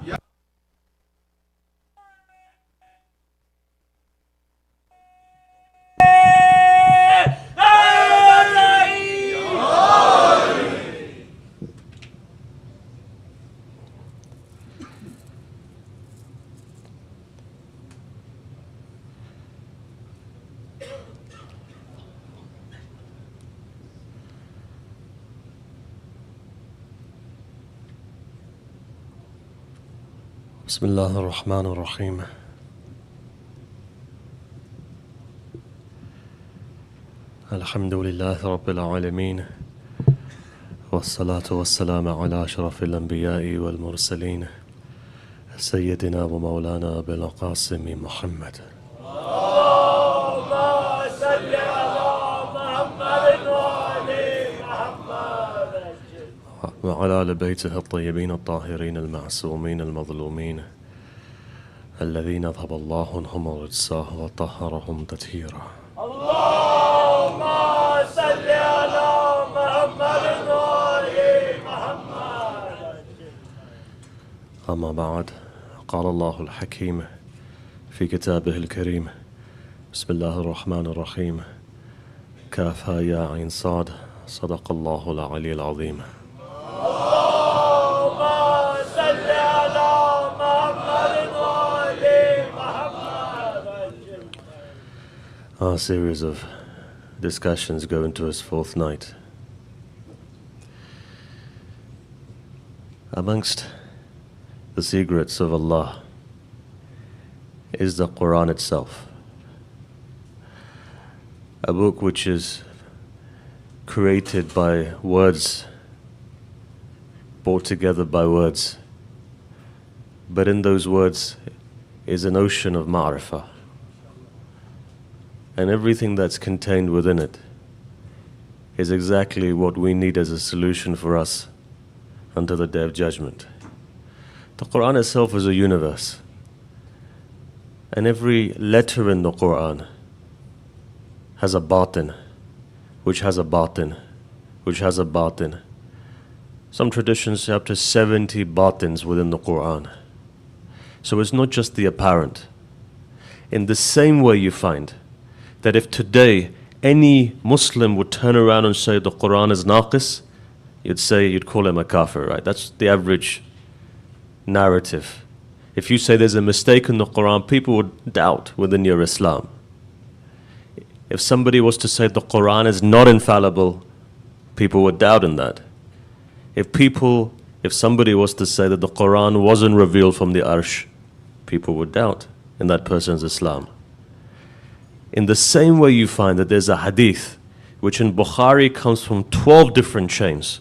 بسم الله الرحمن الرحيم الحمد لله رب العالمين والصلاة والسلام على أشرف الأنبياء والمرسلين سيدنا ومولانا أبي القاسم محمد اللهم صل على محمد وآل محمد وعلى آل بيته الطيبين الطاهرين المعصومين المظلومين الذين أذهب الله عنهم رجساه وطهرهم تطهيرا. اللهم صل على محمد وآل محمد. أما بعد، قال الله الحكيم في كتابه الكريم: بسم الله الرحمن الرحيم، كافها يا عين صاد، صدق الله العلي العظيم. اللهم صل على محمد وآل محمد. Our series of discussions go into its fourth night. Amongst the secrets of Allah is the Quran itself. A book which is created by words, brought together by words. But in those words is an ocean of ma'rifah. And everything that's contained within it is exactly what we need as a solution for us until the Day of Judgment. The Quran itself is a universe. And every letter in the Quran has a batin, which has a batin, which has a batin. Some traditions say up to 70 batins within the Quran. So it's not just the apparent. In the same way you find that if today any Muslim would turn around and say the Quran is naqis, you'd call him a kafir, right? That's the average narrative. If you say there's a mistake in the Quran, people would doubt within your Islam. If somebody was to say the Quran is not infallible, people would doubt in that. If somebody was to say that the Quran wasn't revealed from the Arsh, people would doubt in that person's Islam. In the same way you find that there's a hadith, which in Bukhari comes from 12 different chains.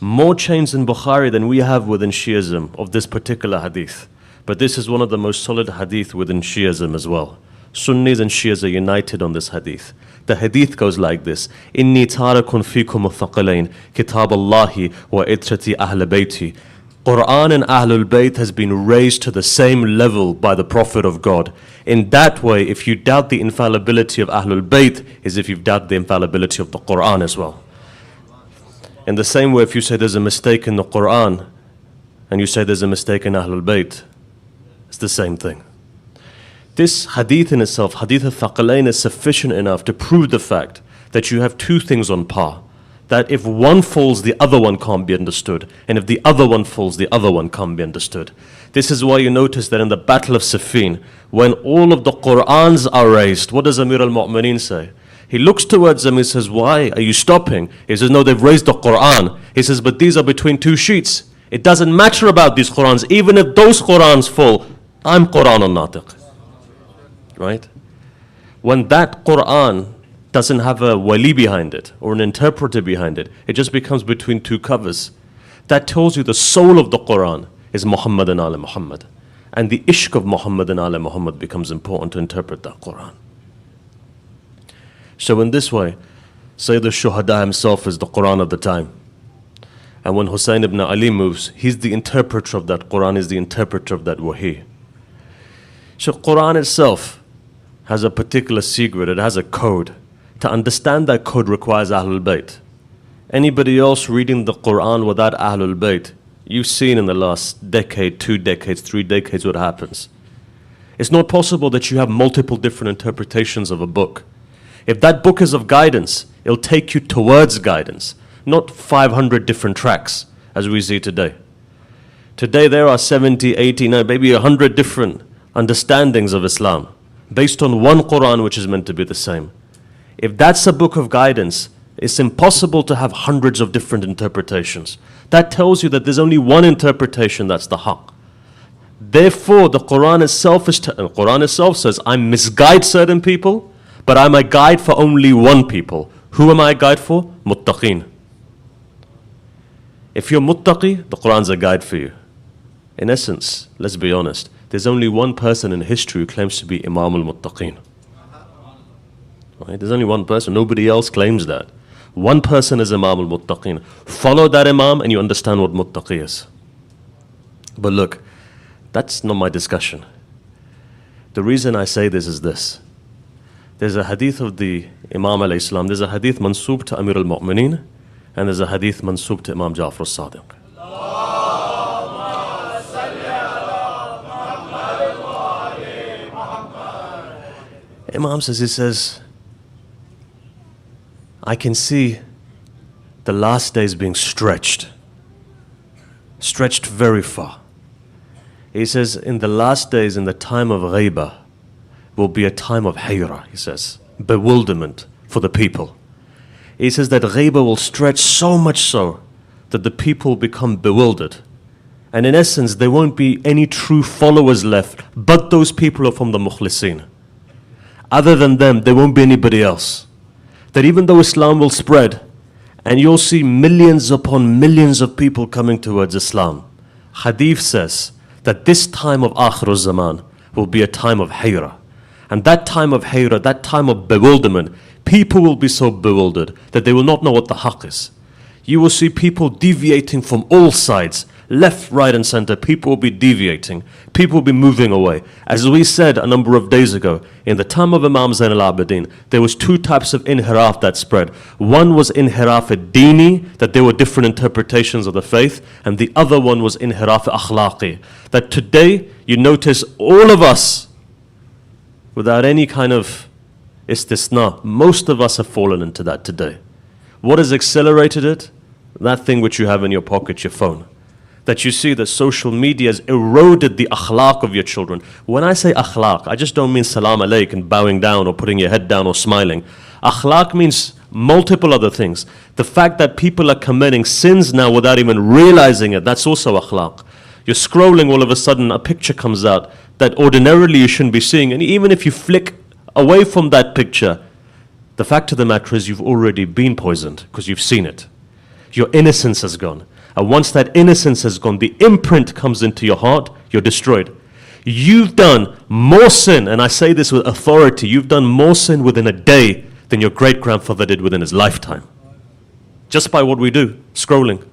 More chains in Bukhari than we have within Shiism of this particular hadith. But this is one of the most solid hadith within Shiism as well. Sunnis and Shias are united on this hadith. The hadith goes like this: Inni tarakun fikum al-thaqalain, kitab Allahi wa itrati ahl bayti. Quran and Ahlul Bayt has been raised to the same level by the Prophet of God. In that way, if you doubt the infallibility of Ahlul Bayt, is if you've doubted the infallibility of the Quran as well. In the same way, if you say there's a mistake in the Quran, and you say there's a mistake in Ahlul Bayt, it's the same thing. This hadith in itself, hadith al-Thaqalain, is sufficient enough to prove the fact that you have two things on par. That if one falls, the other one can't be understood. And if the other one falls, the other one can't be understood. This is why you notice that in the Battle of Siffin, when all of the Qur'ans are raised, what does Amir al-Mu'mineen say? He looks towards them, he says, why are you stopping? He says, no, they've raised the Qur'an. He says, but these are between two sheets. It doesn't matter about these Qur'ans. Even if those Qur'ans fall, I'm Qur'an al-Natiq. Right? When that Qur'an doesn't have a wali behind it or an interpreter behind it, it just becomes between two covers. That tells you the soul of the Quran is Muhammad and Ali Muhammad. And the ishq of Muhammad and Ali Muhammad becomes important to interpret that Quran. So in this way, Sayyid al-Shuhada himself is the Quran of the time. And when Hussein ibn Ali moves, he's the interpreter of that Quran, is the interpreter of that wahi. So Quran itself has a particular secret, it has a code. To understand that code requires Ahlul Bayt. Anybody else reading the Quran without Ahlul Bayt, you've seen in the last decade, 2 decades, 3 decades what happens. It's not possible that you have multiple different interpretations of a book. If that book is of guidance, it'll take you towards guidance, not 500 different tracks as we see today. Today there are 70, 80, maybe 100 different understandings of Islam based on one Quran which is meant to be the same. If that's a book of guidance, it's impossible to have hundreds of different interpretations. That tells you that there's only one interpretation, that's the haqq. Therefore, the Quran itself says, I misguide certain people, but I'm a guide for only one people. Who am I a guide for? Muttaqeen. If you're muttaqi, the Quran's a guide for you. In essence, let's be honest, there's only one person in history who claims to be Imam al-Muttaqeen. Right? There's only one person, nobody else claims that. One person is Imam al-Muttaqeen. Follow that Imam and you understand what Muttaqi is. But look, that's not my discussion. The reason I say this is this. There's a hadith of the Imam alayhi salam, there's a hadith mansoob to Amir al-Mu'mineen, and there's a hadith mansoob to Imam Ja'far al-Sadiq. Imam says, he says, I can see the last days being stretched very far. He says, in the last days, in the time of ghaibah, will be a time of hayra, he says, bewilderment for the people. He says that ghaibah will stretch so much so that the people become bewildered. And in essence, there won't be any true followers left, but those people are from the Mukhlisin. Other than them, there won't be anybody else. That even though Islam will spread, and you'll see millions upon millions of people coming towards Islam, Hadith says that this time of Akhir Zaman will be a time of hayra. And that time of hayra, that time of bewilderment, people will be so bewildered that they will not know what the haqq is. You will see people deviating from all sides, left, right and center. People will be deviating. People will be moving away. As we said a number of days ago, in the time of Imam Zain al-Abidin, there was two types of inhiraf that spread. One was inhiraf ad-dini, that there were different interpretations of the faith, and the other one was inhiraf akhlaqi. That today, you notice all of us, without any kind of istisna, most of us have fallen into that today. What has accelerated it? That thing which you have in your pocket, your phone. That you see that social media has eroded the akhlaq of your children. When I say akhlaq, I just don't mean salam alaik and bowing down or putting your head down or smiling. Akhlaq means multiple other things. The fact that people are committing sins now without even realizing it, that's also akhlaq. You're scrolling, all of a sudden a picture comes out that ordinarily you shouldn't be seeing, and even if you flick away from that picture, the fact of the matter is you've already been poisoned because you've seen it. Your innocence has gone. And once that innocence has gone, the imprint comes into your heart, you're destroyed. You've done more sin, and I say this with authority, you've done more sin within a day than your great-grandfather did within his lifetime. Just by what we do, scrolling.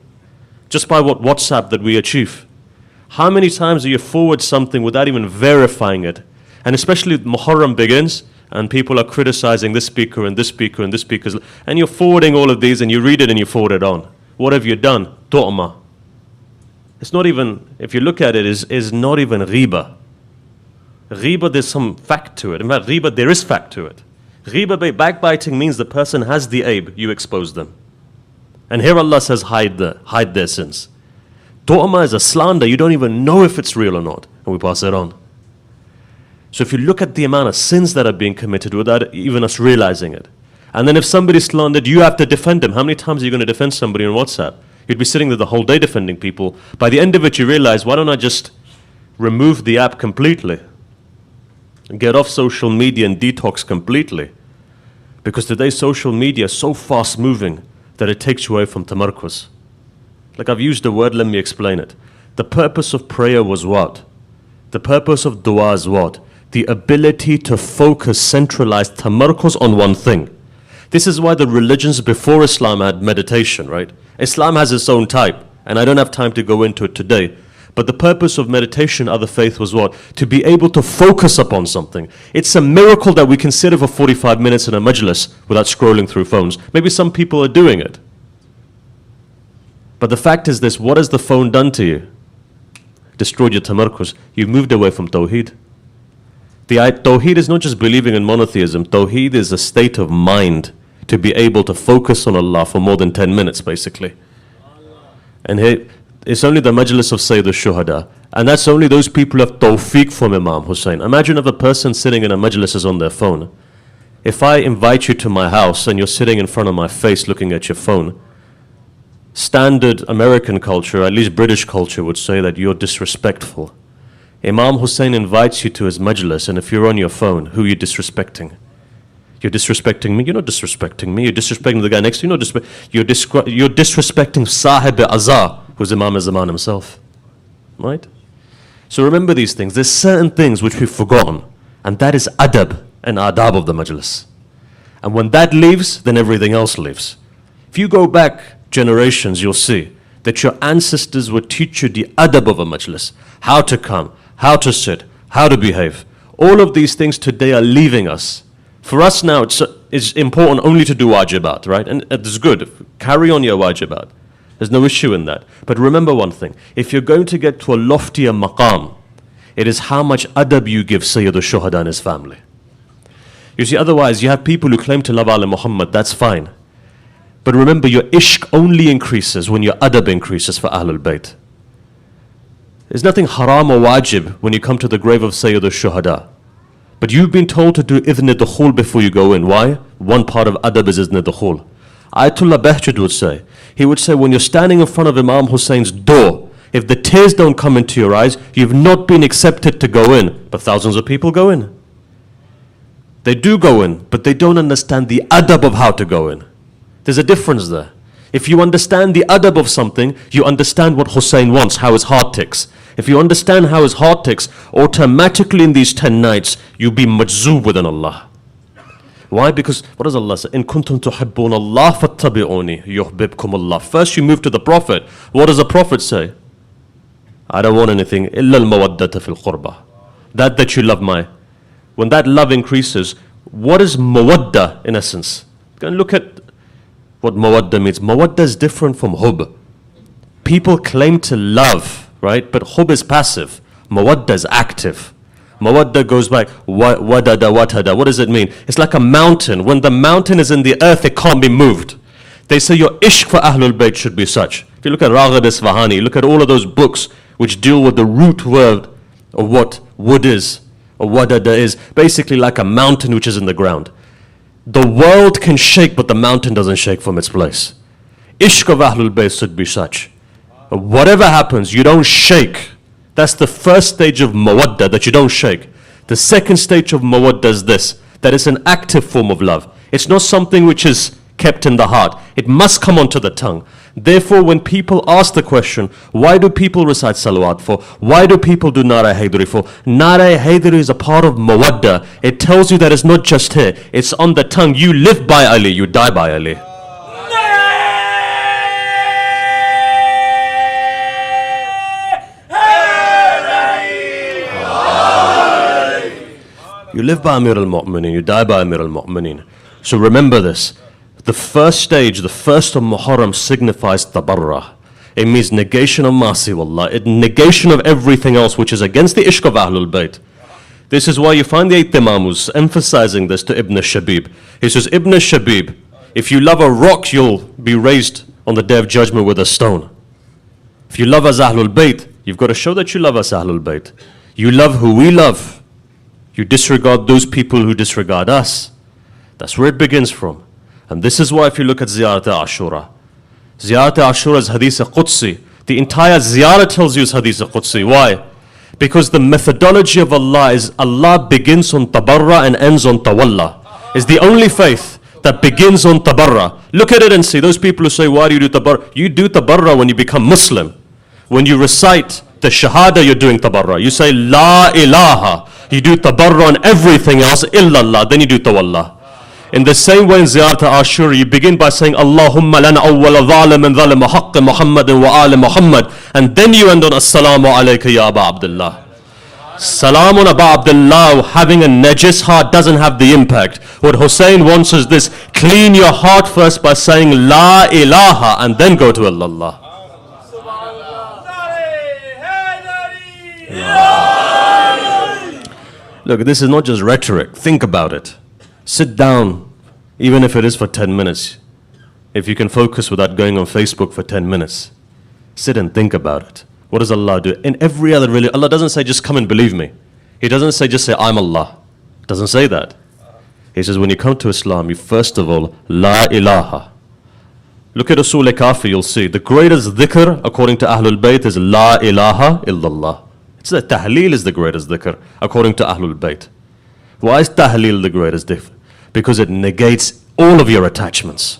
Just by what WhatsApp that we achieve. How many times do you forward something without even verifying it? And especially Muharram begins, and people are criticizing this speaker and this speaker and this speaker, and you're forwarding all of these and you read it and you forward it on. What have you done? Tu'ma. It's not even, if you look at it, is not even ghiba. Ghiba, there's some fact to it. In fact, ghiba, there is fact to it. Ghiba, backbiting means the person has the aib, you expose them. And here Allah says hide their sins. Tu'ma is a slander, you don't even know if it's real or not, and we pass it on. So if you look at the amount of sins that are being committed without even us realizing it, and then if somebody slandered, you have to defend them. How many times are you going to defend somebody on WhatsApp? You'd be sitting there the whole day defending people. By the end of it, you realize, why don't I just remove the app completely? And get off social media and detox completely. Because today social media is so fast moving that it takes you away from tamarkus. Like I've used the word, let me explain it. The purpose of prayer was what? The purpose of dua is what? The ability to focus, centralize tamarkus on one thing. This is why the religions before Islam had meditation, right? Islam has its own type, and I don't have time to go into it today. But the purpose of meditation, other faith, was what? To be able to focus upon something. It's a miracle that we can sit for 45 minutes in a majlis without scrolling through phones. Maybe some people are doing it. But the fact is this, what has the phone done to you? Destroyed your tamarkus. You've moved away from Tawheed. Tawheed is not just believing in monotheism. Tawheed is a state of mind to be able to focus on Allah for more than 10 minutes, basically. And here, it's only the Majlis of Sayyid al-Shuhada. And that's only those people who have tawfiq from Imam Hussein. Imagine if a person sitting in a Majlis is on their phone. If I invite you to my house and you're sitting in front of my face looking at your phone, standard American culture, at least British culture, would say that you're disrespectful. Imam Hussein invites you to his Majlis, and if you're on your phone, who are you disrespecting? You're disrespecting me? You're not disrespecting me. You're disrespecting the guy next to you. You're disrespecting Sahib Azhar, who's Imam Zaman himself. Right? So remember these things. There's certain things which we've forgotten, and that is adab and adab of the Majlis. And when that leaves, then everything else leaves. If you go back generations, you'll see that your ancestors would teach you the adab of a Majlis. How to come, how to sit, how to behave. All of these things today are leaving us. For us now, it's important only to do wajibat, right? And it's good. Carry on your wajibat. There's no issue in that. But remember one thing. If you're going to get to a loftier maqam, it is how much adab you give Sayyid al-Shuhada and his family. You see, otherwise you have people who claim to love Ali Muhammad, that's fine. But remember, your ishq only increases when your adab increases for Ahlul Bayt. There's nothing haram or wajib when you come to the grave of Sayyid al-Shuhada. But you've been told to do idhn dukhul before you go in. Why? One part of adab is idhn dukhul. Ayatollah Bahjud would say, he would say, when you're standing in front of Imam Hussein's door, If the tears don't come into your eyes, you've not been accepted to go in. But thousands of people go in. They do go in, but they don't understand the adab of how to go in. There's a difference there. If you understand the adab of something, you understand what Hussein wants, how his heart ticks. If you understand how his heart ticks, automatically in these 10 nights, you'll be majzoob within Allah. Why? Because what does Allah say? In kuntum tuhibbun Allah fattabi'uni yuhbibkum Allah. First you move to the Prophet. What does the Prophet say? I don't want anything illa al-mawaddata fil qurba. That you love my. When that love increases, what is mawadda in essence? Go and look at what mawadda means. Mawadda is different from hub. People claim to love, right? But hub is passive. Mawadda is active. Mawadda goes back, wadada, watada. What does it mean? It's like a mountain. When the mountain is in the earth, it can't be moved. They say your ishq for Ahlul Bayt should be such. If you look at Raghib Isfahani, look at all of those books which deal with the root word of what wood is, or wadada is, basically like a mountain which is in the ground. The world can shake, but the mountain doesn't shake from its place. Ishq of Ahlul Bayt should be such. Whatever happens, you don't shake. That's the first stage of mawadda, that you don't shake. The second stage of mawadda is this, that it's an active form of love. It's not something which is kept in the heart. It must come onto the tongue. Therefore, when people ask the question, why do people recite salawat for? Why do people do Nara Haydari for? Nara Haydari is a part of mawadda. It tells you that it's not just here. It's on the tongue. You live by Ali, you die by Ali. You live by Amir al-Mu'mineen, you die by Amir al-Mu'mineen. So remember this. The first stage, the first of Muharram signifies tabarra. It means negation of masi wallah. Negation of everything else which is against the ishq of Ahlul Bayt. This is why you find the eight Imamus emphasizing this to Ibn Shabib. He says, Ibn Shabib, if you love a rock, you'll be raised on the day of judgment with a stone. If you love us Ahlul Bayt, you've got to show that you love us Ahlul Bayt. You love who we love. You disregard those people who disregard us. That's where it begins from. And this is why if you look at Ziyarat Ashura, Ziyarat Ashura is Hadith Qudsi. The entire Ziyarah tells you it's Hadith Qudsi. Why? Because the methodology of Allah is Allah begins on tabarra and ends on tawalla. It's the only faith that begins on tabarra. Look at it and see. Those people who say, why do you do tabarra? You do tabarra when you become Muslim. When you recite the shahada, you're doing tabarra. You say, La ilaha. You do tabarra on everything else, illallah. Then you do tawalla. In the same way in Ziyarat Ashura, you begin by saying, Allahumma lana awwal zalimin zalim haqq Muhammadin wa ali Muhammad. And then you end on, Assalamu alayka ya Aba Abdullah. Salam on Aba Abdullah, having a najis heart doesn't have the impact. What Hussein wants is this, clean your heart first by saying, La ilaha, and then go to Allah. Look, this is not just rhetoric. Think about it. Sit down, even if it is for 10 minutes. If you can focus without going on Facebook for 10 minutes. Sit and think about it. What does Allah do? In every other religion, Allah doesn't say just come and believe me. He doesn't say just say I'm Allah. He doesn't say that. He says when you come to Islam, you first of all, La ilaha. Look at Usul Kafi, you'll see. The greatest dhikr, according to Ahlul Bayt, is La ilaha illallah. It's the Tahleel is the greatest dhikr, according to Ahlul Bayt. Why is Tahleel the greatest dhikr? Because it negates all of your attachments.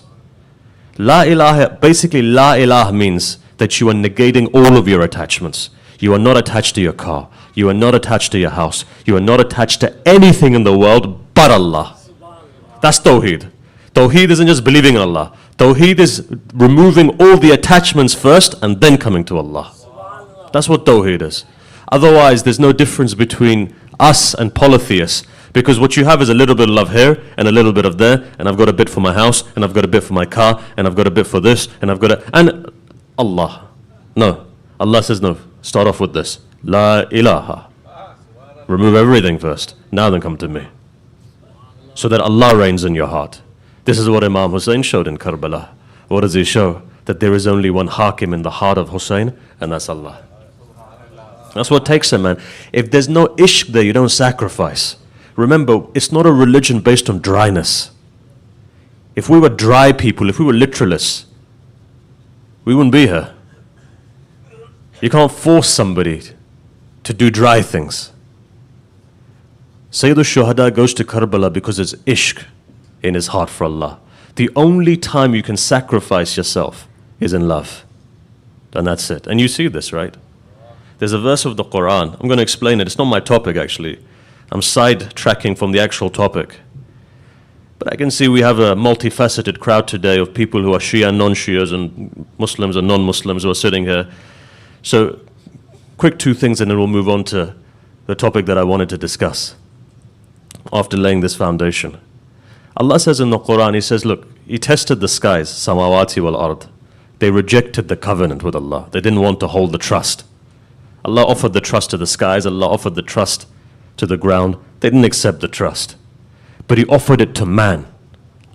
La ilaha, basically La ilaha means that you are negating all of your attachments. You are not attached to your car. You are not attached to your house. You are not attached to anything in the world but Allah. That's Tawheed. Tawheed isn't just believing in Allah. Tawheed is removing all the attachments first and then coming to Allah. That's what Tawheed is. Otherwise, there's no difference between us and polytheists. Because what you have is a little bit of love here and a little bit of there, and I've got a bit for my house, and I've got a bit for my car, and I've got a bit for this, and I've got a... And Allah. No. Allah says no. Start off with this. La ilaha. Remove everything first. Now then come to me. So that Allah reigns in your heart. This is what Imam Hussein showed in Karbala. What does he show? That there is only one hakim in the heart of Hussein, and that's Allah. That's what takes him, man. If there's no ishq there, you don't sacrifice. Remember, it's not a religion based on dryness. If we were dry people, if we were literalists, we wouldn't be here. You can't force somebody to do dry things. Sayyid al-Shuhada goes to Karbala because there's ishq in his heart for Allah. The only time you can sacrifice yourself is in love. And that's it. And you see this, right? There's a verse of the Quran. I'm going to explain it. It's not my topic, actually. I'm sidetracking from the actual topic. But I can see we have a multifaceted crowd today of people who are Shia and non-Shias and Muslims and non-Muslims who are sitting here. So, quick two things and then we'll move on to the topic that I wanted to discuss after laying this foundation. Allah says in the Quran, He says, look, He tested the skies, samawati wal ard. They rejected the covenant with Allah. They didn't want to hold the trust. Allah offered the trust to the skies, Allah offered the trust to the ground. They didn't accept the trust. But He offered it to man,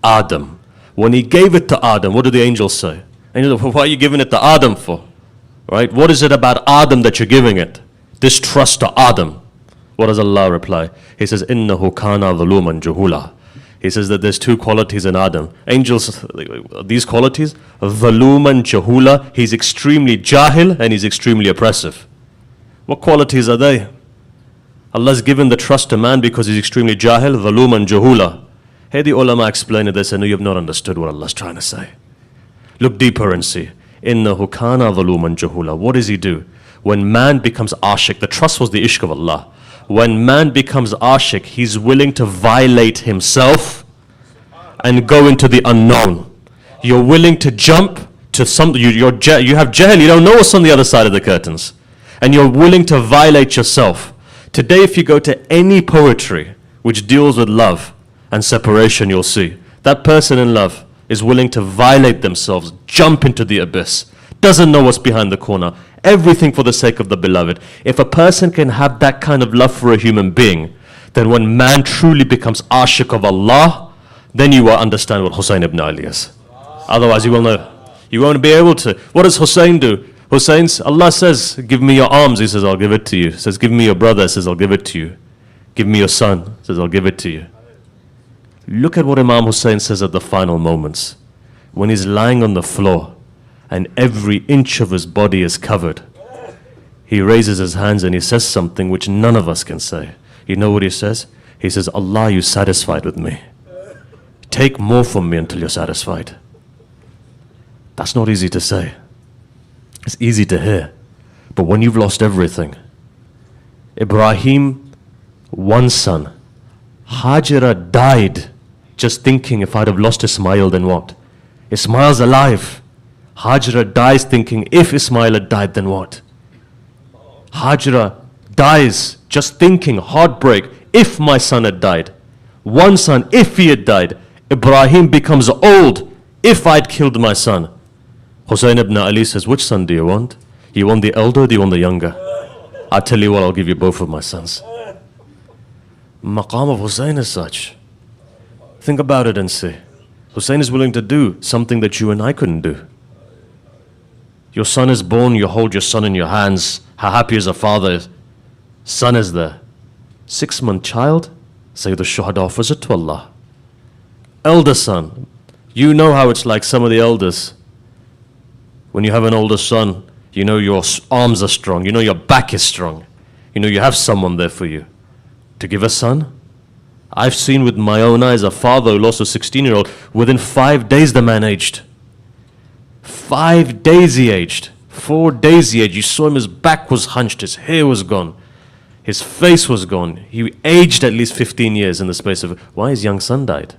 Adam. When He gave it to Adam, what do the angels say? Angels, why are you giving it to Adam for? Right? What is it about Adam that you're giving it? This trust to Adam. What does Allah reply? He says, إِنَّهُ كَانَ ظَلُومًا جُهُولًا. He says that there's two qualities in Adam. Angels, these qualities, ظَلُومًا جَهُولًا. He's extremely jahil and he's extremely oppressive. What qualities are they? Allah's given the trust to man because he's extremely jahil, ظَلُومًا جَهُولًا. Hey, the ulama explain it. They say, no, you have not understood what Allah's trying to say. Look deeper and see. إِنَّهُ كَانَ ظَلُومًا جَهُولًا. What does he do? When man becomes ashik, the trust was the ishq of Allah. When man becomes ashik, he's willing to violate himself and go into the unknown. You're willing to jump to something, you have jahl, you don't know what's on the other side of the curtains. And you're willing to violate yourself. Today, if you go to any poetry which deals with love and separation, you'll see that person in love is willing to violate themselves, jump into the abyss, doesn't know what's behind the corner, everything for the sake of the beloved. If a person can have that kind of love for a human being, then when man truly becomes ashik of Allah, then you will understand what Husain ibn Ali is. Otherwise you will know. You won't be able to. What does Husain do? Allah says, give me your arms. He says, I'll give it to you. He says, give me your brother. He says, I'll give it to you. Give me your son. He says, I'll give it to you. Look at what Imam Hussein says at the final moments. When he's lying on the floor, and every inch of his body is covered, he raises his hands and he says something which none of us can say. You know what he says? He says, Allah, you satisfied with me. Take more from me until you're satisfied. That's not easy to say. It's easy to hear. But when you've lost everything, Ibrahim, one son, Hajira died just thinking, if I'd have lost Ismail, then what? Ismail's alive. Hajra dies thinking, if Ismail had died, then what? Hajra dies just thinking, heartbreak, if my son had died. One son, if he had died. Ibrahim becomes old, if I'd killed my son. Husain ibn Ali says, which son do you want? You want the elder or do you want the younger? I tell you what, I'll give you both of my sons. Maqam of Husain is such. Think about it and see. Husain is willing to do something that you and I couldn't do. Your son is born, you hold your son in your hands. How happy as a father is. Son is there. 6-month child, Sayyid al-Shuhada offers it to Allah. Elder son, you know how it's like some of the elders. When you have an older son, you know your arms are strong, you know your back is strong. You know you have someone there for you. To give a son? I've seen with my own eyes a father who lost a 16-year-old. Within 5 days the man aged. 5 days he aged. 4 days he aged. You saw him, his back was hunched, his hair was gone. His face was gone. He aged at least 15 years in the space of... Why his young son died?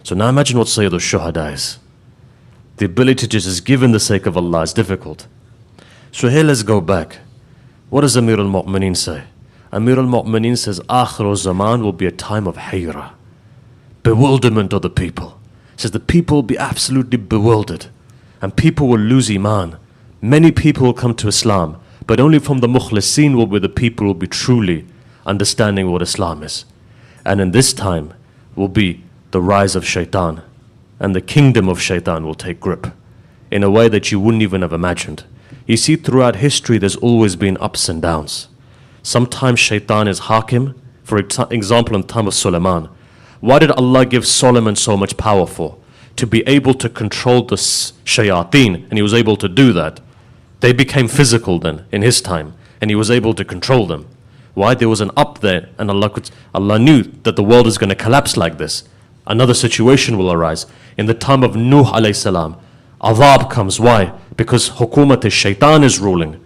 So now imagine what Sayyid al-Shuhada is. The ability to just give in the sake of Allah is difficult. So here let's go back. What does Amir al-Mu'mineen say? Amir al-Mu'mineen says, Akhir zaman will be a time of hayra. Bewilderment of the people. He says the people will be absolutely bewildered. And people will lose iman. Many people will come to Islam. But only from the mukhlisin will be the people who will be truly understanding what Islam is. And in this time will be the rise of shaitan. And the kingdom of shaitan will take grip in a way that you wouldn't even have imagined. You see, throughout history, there's always been ups and downs. Sometimes shaitan is hakim. For example, in the time of Sulaiman. Why did Allah give Solomon so much power for? To be able to control the shayateen, and he was able to do that. They became physical then in his time, and he was able to control them. Why? There was an up there, and Allah knew that the world is going to collapse like this. Another situation will arise. In the time of Nuh alayhi salam, Adhab comes. Why? Because hukumat shaitan is ruling.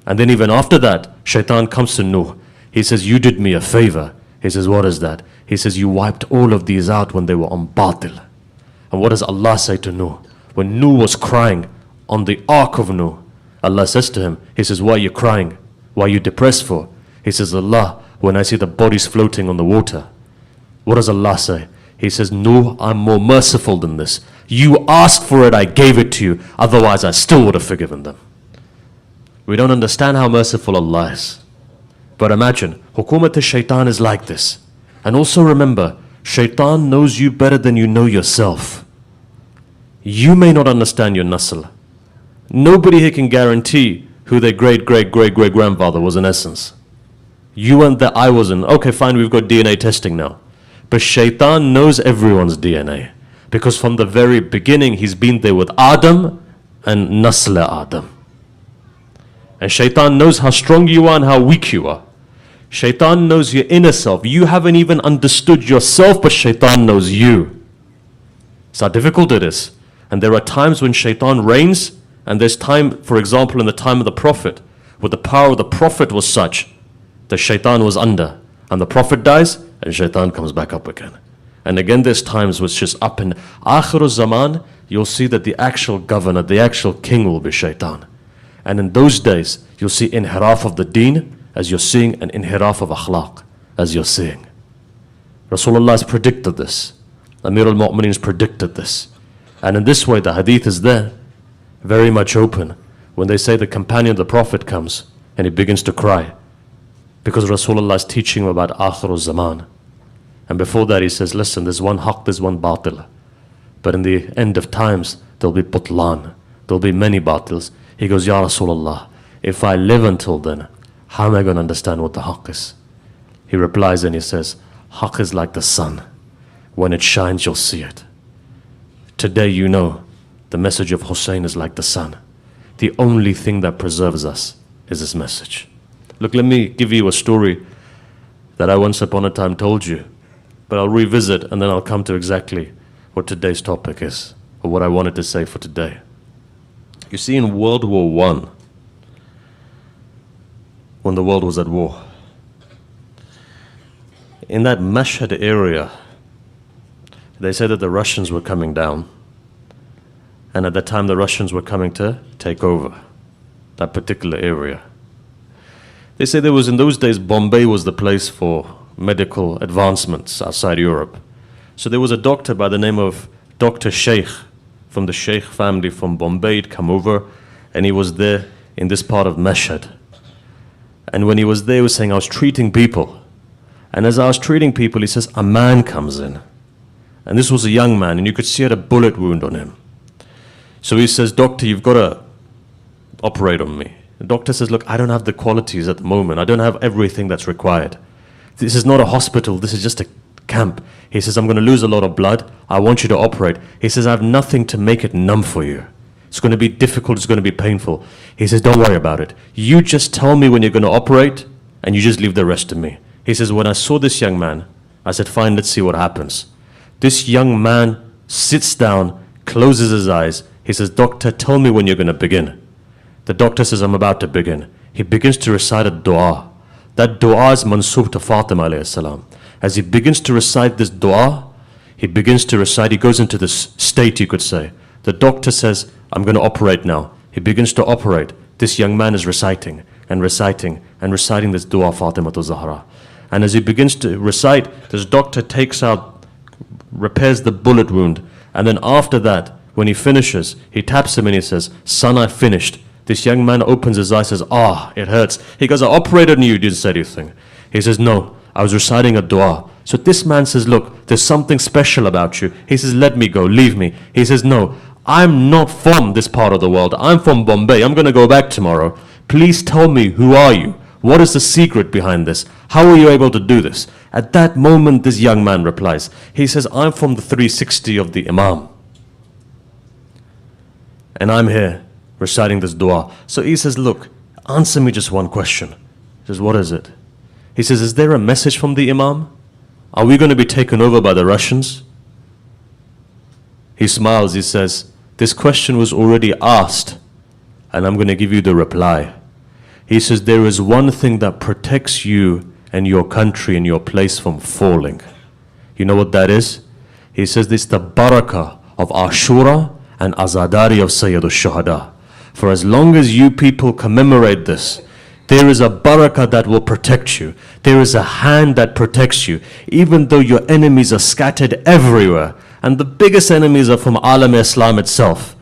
And then even after that, shaitan comes to Nuh. He says, you did me a favor. He says, what is that? He says, you wiped all of these out when they were on batil. And what does Allah say to Nuh? When Nuh was crying on the ark of Nuh, Allah says to him, He says, why are you crying? Why are you depressed for? He says, Allah, when I see the bodies floating on the water. What does Allah say? He says, no, I'm more merciful than this. You asked for it, I gave it to you. Otherwise, I still would have forgiven them. We don't understand how merciful Allah is. But imagine, hukumat shaitan is like this. And also remember, shaitan knows you better than you know yourself. You may not understand your nasl. Nobody here can guarantee who their great-great-great-great-grandfather was in essence. You weren't there, I wasn't. Okay, fine, we've got DNA testing now. But shaitan knows everyone's DNA. Because from the very beginning, he's been there with Adam and Nasl Adam. And shaitan knows how strong you are and how weak you are. Shaitan knows your inner self. You haven't even understood yourself, but shaitan knows you. It's how difficult it is. And there are times when shaitan reigns, and there's time, for example, in the time of the Prophet, where the power of the Prophet was such that shaitan was under. And the Prophet dies, and shaitan comes back up again. And again, there's times where it's just up in Akhir Zaman, you'll see that the actual governor, the actual king will be shaitan. And in those days, you'll see inhiraf of the deen, as you're seeing an inhiraf of akhlaq, as you're seeing. Rasulullah has predicted this. Amir al-Mu'mineen has predicted this. And in this way, the hadith is there, very much open, when they say the companion of the Prophet comes, and he begins to cry, because Rasulullah is teaching him about Akhir Zaman. And before that he says, listen, there's one haqq, there's one batil. But in the end of times, there'll be butlan. There'll be many batils. He goes, Ya Rasulullah, if I live until then, how am I going to understand what the haqq is? He replies and he says, haqq is like the sun. When it shines, you'll see it. Today, you know, the message of Hussein is like the sun. The only thing that preserves us is this message. Look, let me give you a story that I once upon a time told you. But I'll revisit and then I'll come to exactly what today's topic is, or what I wanted to say for today. You see, in World War I, when the world was at war, in that Mashhad area, they said that the Russians were coming down, and at that time the Russians were coming to take over that particular area. They say there was, in those days, Bombay was the place for medical advancements outside Europe. So there was a doctor by the name of Dr. Sheikh, from the Sheikh family from Bombay. He'd come over, and he was there in this part of Mashhad. And when he was there, he was saying, I was treating people. And as I was treating people, he says, a man comes in. And this was a young man, and you could see he had a bullet wound on him. So he says, doctor, you've got to operate on me. The doctor says, look, I don't have the qualities at the moment. I don't have everything that's required. This is not a hospital, this is just a camp. He says, I'm going to lose a lot of blood. I want you to operate. He says, I have nothing to make it numb for you. It's going to be difficult, it's going to be painful. He says, don't worry about it. You just tell me when you're going to operate, and you just leave the rest to me. He says, when I saw this young man, I said, fine, let's see what happens. This young man sits down, closes his eyes. He says, doctor, tell me when you're going to begin. The doctor says, I'm about to begin. He begins to recite a dua. That dua is mansub to Fatima alayhi salam. As he begins to recite this dua, he begins to recite, he goes into this state, you could say. The doctor says, I'm going to operate now. He begins to operate. This young man is reciting and reciting and reciting this dua, Fatima to Zahra. And as he begins to recite, this doctor takes out, repairs the bullet wound. And then after that, when he finishes, he taps him and he says, son, I finished. This young man opens his eyes, says, it hurts. He goes, I operated on you, didn't say anything. He says, no, I was reciting a dua. So this man says, look, there's something special about you. He says, let me go, leave me. He says, no, I'm not from this part of the world. I'm from Bombay. I'm going to go back tomorrow. Please tell me, who are you? What is the secret behind this? How were you able to do this? At that moment, this young man replies. He says, I'm from the 360 of the Imam. And I'm here reciting this dua. So he says, look, answer me just one question. He says, what is it? He says, is there a message from the Imam? Are we going to be taken over by the Russians? He smiles, he says, this question was already asked, and I'm going to give you the reply. He says, there is one thing that protects you and your country and your place from falling. You know what that is? He says, this is the barakah of Ashura and Azadari of Sayyid al-Shuhada. For as long as you people commemorate this, there is a barakah that will protect you. There is a hand that protects you, even though your enemies are scattered everywhere. And the biggest enemies are from Alam Islam itself.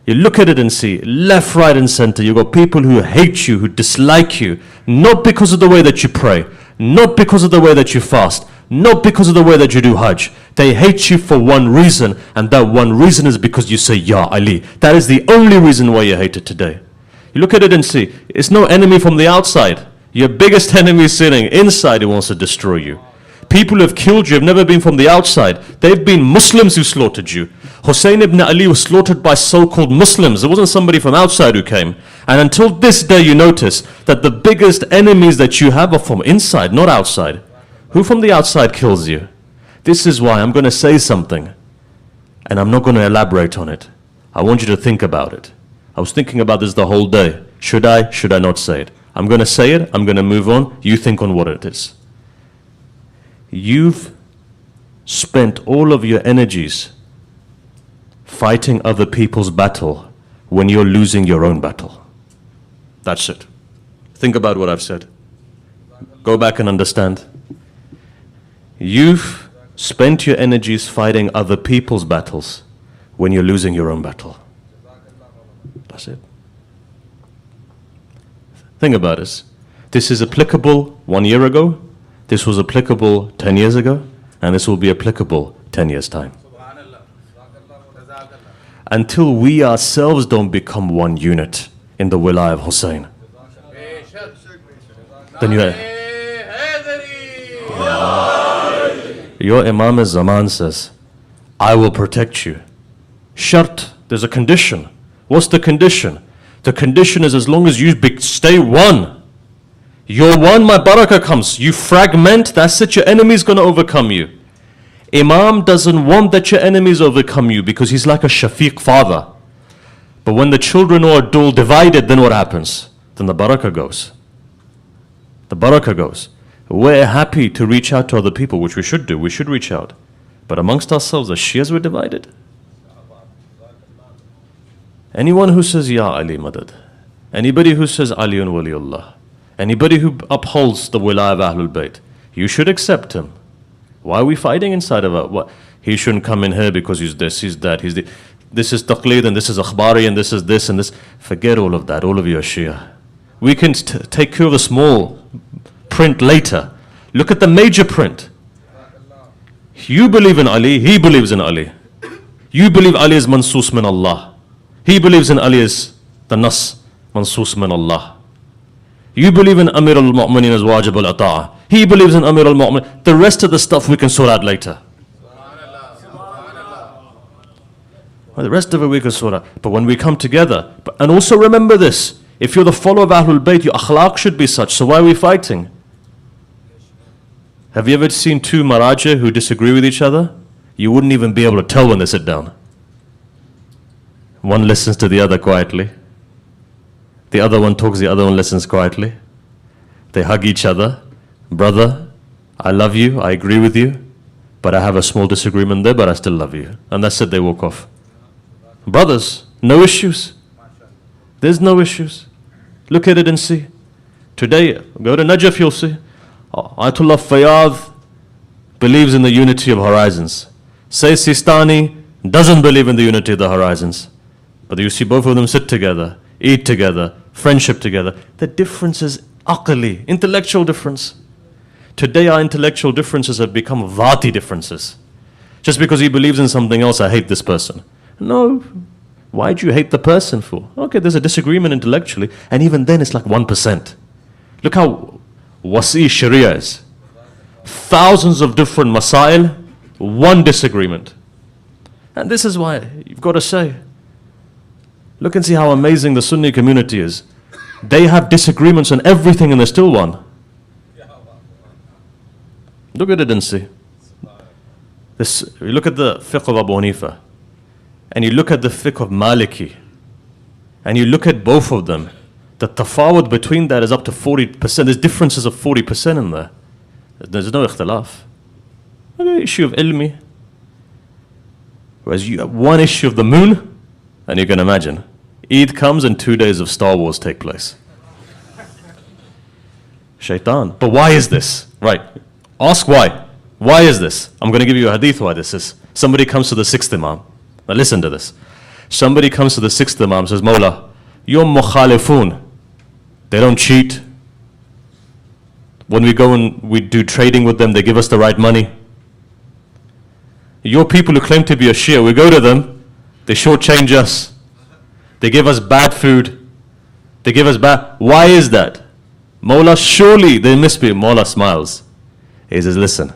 You look at it and see, left, right and center, you've got people who hate you, who dislike you, not because of the way that you pray, not because of the way that you fast, not because of the way that you do Hajj. They hate you for one reason, and that one reason is because you say, Ya Ali. That is the only reason why you're hated today. You look at it and see, it's no enemy from the outside. Your biggest enemy is sitting inside who wants to destroy you. People who have killed you have never been from the outside. They've been Muslims who slaughtered you. Hussein ibn Ali was slaughtered by so-called Muslims. It wasn't somebody from outside who came. And until this day you notice that the biggest enemies that you have are from inside, not outside. Who from the outside kills you? This is why I'm going to say something, and I'm not going to elaborate on it. I want you to think about it. I was thinking about this the whole day. Should I not say it? I'm going to say it, I'm going to move on. You think on what it is. You've spent all of your energies fighting other people's battle when you're losing your own battle. That's it. Think about what I've said. Go back and understand. You've spent your energies fighting other people's battles when you're losing your own battle. That's it. Think about this. This is applicable 1 year ago. This was applicable 10 years ago. And this will be applicable 10 years' time. Until we ourselves don't become one unit in the wilayah of Hussein, then your Imam al-Zaman says, I will protect you. Shart, there's a condition. What's the condition? The condition is as long as you stay one. You're one, my barakah comes. You fragment, that's it, your enemy's going to overcome you. Imam doesn't want that your enemies overcome you because he's like a shafiq father. But when the children are all divided, then what happens? Then the barakah goes. The barakah goes. We're happy to reach out to other people, which we should do. We should reach out. But amongst ourselves, the Shias were divided. Anyone who says, Ya Ali Madad, anybody who says Aliun Waliullah, anybody who upholds the wilayah of Ahlul Bayt, you should accept him. Why are we fighting inside of it? What? He shouldn't come in here because he's this, he's that, this is taqleed and this is akhbari and this is this and this. Forget all of that, all of you are Shia. We can take care of the small print later. Look at the major print. You believe in Ali, he believes in Ali. You believe Ali is mansoos min Allah. He believes in Ali as the Nas, mansoos min Allah. You believe in Amir al-Mu'minin as wajib al-ata'ah. He believes in Amir al-Mu'min. The rest of the stuff we can sort out later. Well, the rest of it we can sort out. But when we come together, and also remember this, if you're the follower of Ahlul Bayt, your akhlaq should be such. So why are we fighting? Have you ever seen two Maraja who disagree with each other? You wouldn't even be able to tell when they sit down. One listens to the other quietly. The other one talks, the other one listens quietly. They hug each other. Brother, I love you, I agree with you, but I have a small disagreement there, but I still love you. And that's it, they walk off. Brothers, no issues. There's no issues. Look at it and see. Today, go to Najaf, you'll see. Ayatollah Fayyad believes in the unity of horizons. Sayyid Sistani doesn't believe in the unity of the horizons. But you see both of them sit together, eat together, friendship together. The difference is aqli, intellectual difference. Today our intellectual differences have become dhati differences. Just because he believes in something else, I hate this person. No. Why do you hate the person for? Okay, there's a disagreement intellectually, and even then it's like 1%. Look how wasi Sharia is. Thousands of different masail, one disagreement. And this is why you've got to say, Look and see how amazing the Sunni community is. They have disagreements on everything and they're still one. Look at it and see. You look at the fiqh of Abu Hanifa, and you look at the fiqh of Maliki, and you look at both of them, the tafawud between that is up to 40%. There's differences of 40% in there. There's no ikhtilaf. The issue of ilmi. Whereas you have one issue of the moon, and you can imagine, Eid comes and 2 days of Star Wars take place. Shaitan. But why is this? Right. Ask why. Why is this? I'm going to give you a hadith why this is. Somebody comes to the sixth Imam. Now listen to this. Somebody comes to the sixth Imam and says, Mawla, you're mukhalifun. They don't cheat. When we go and we do trading with them, they give us the right money. Your people who claim to be a Shia, we go to them, they shortchange us. They give us bad food. They give us bad. Why is that? Mawla, surely they must be. Mawla smiles. He says, listen,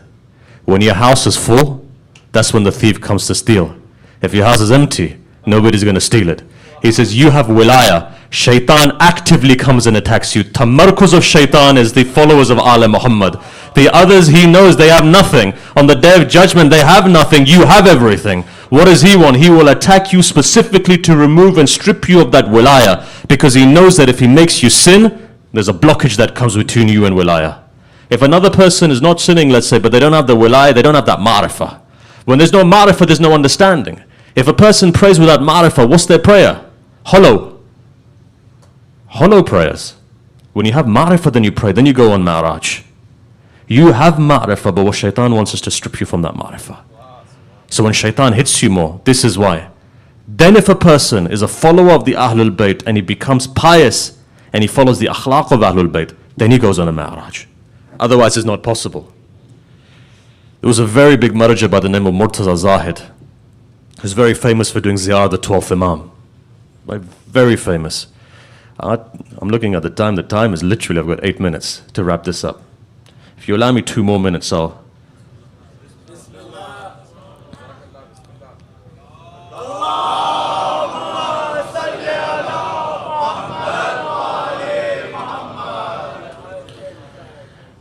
when your house is full, that's when the thief comes to steal. If your house is empty, nobody's going to steal it. He says, you have wilaya. Shaitan actively comes and attacks you. Tamarkuz of shaitan is the followers of Ala Muhammad. The others, he knows they have nothing. On the day of judgment, they have nothing. You have everything. What does he want? He will attack you specifically to remove and strip you of that wilaya. Because he knows that if he makes you sin, there's a blockage that comes between you and wilaya. If another person is not sinning, let's say, but they don't have the wilaya, they don't have that ma'rifah. When there's no ma'rifah, there's no understanding. If a person prays without ma'rifah, what's their prayer? Hollow. Hollow prayers. When you have ma'rifah, then you pray, then you go on ma'raj. You have ma'rifah, but what shaitan wants is to strip you from that ma'rifah. So when shaitan hits you more, this is why. Then if a person is a follower of the Ahlul Bayt and he becomes pious and he follows the akhlaq of Ahlul Bayt, then he goes on a ma'raj. Otherwise it's not possible. There was a very big marja by the name of Murtaza Zahid, who's very famous for doing ziyarah the 12th Imam. Like, very famous. I'm looking at the time. The time is literally, I've got 8 minutes to wrap this up. If you allow me 2 more minutes, I'll...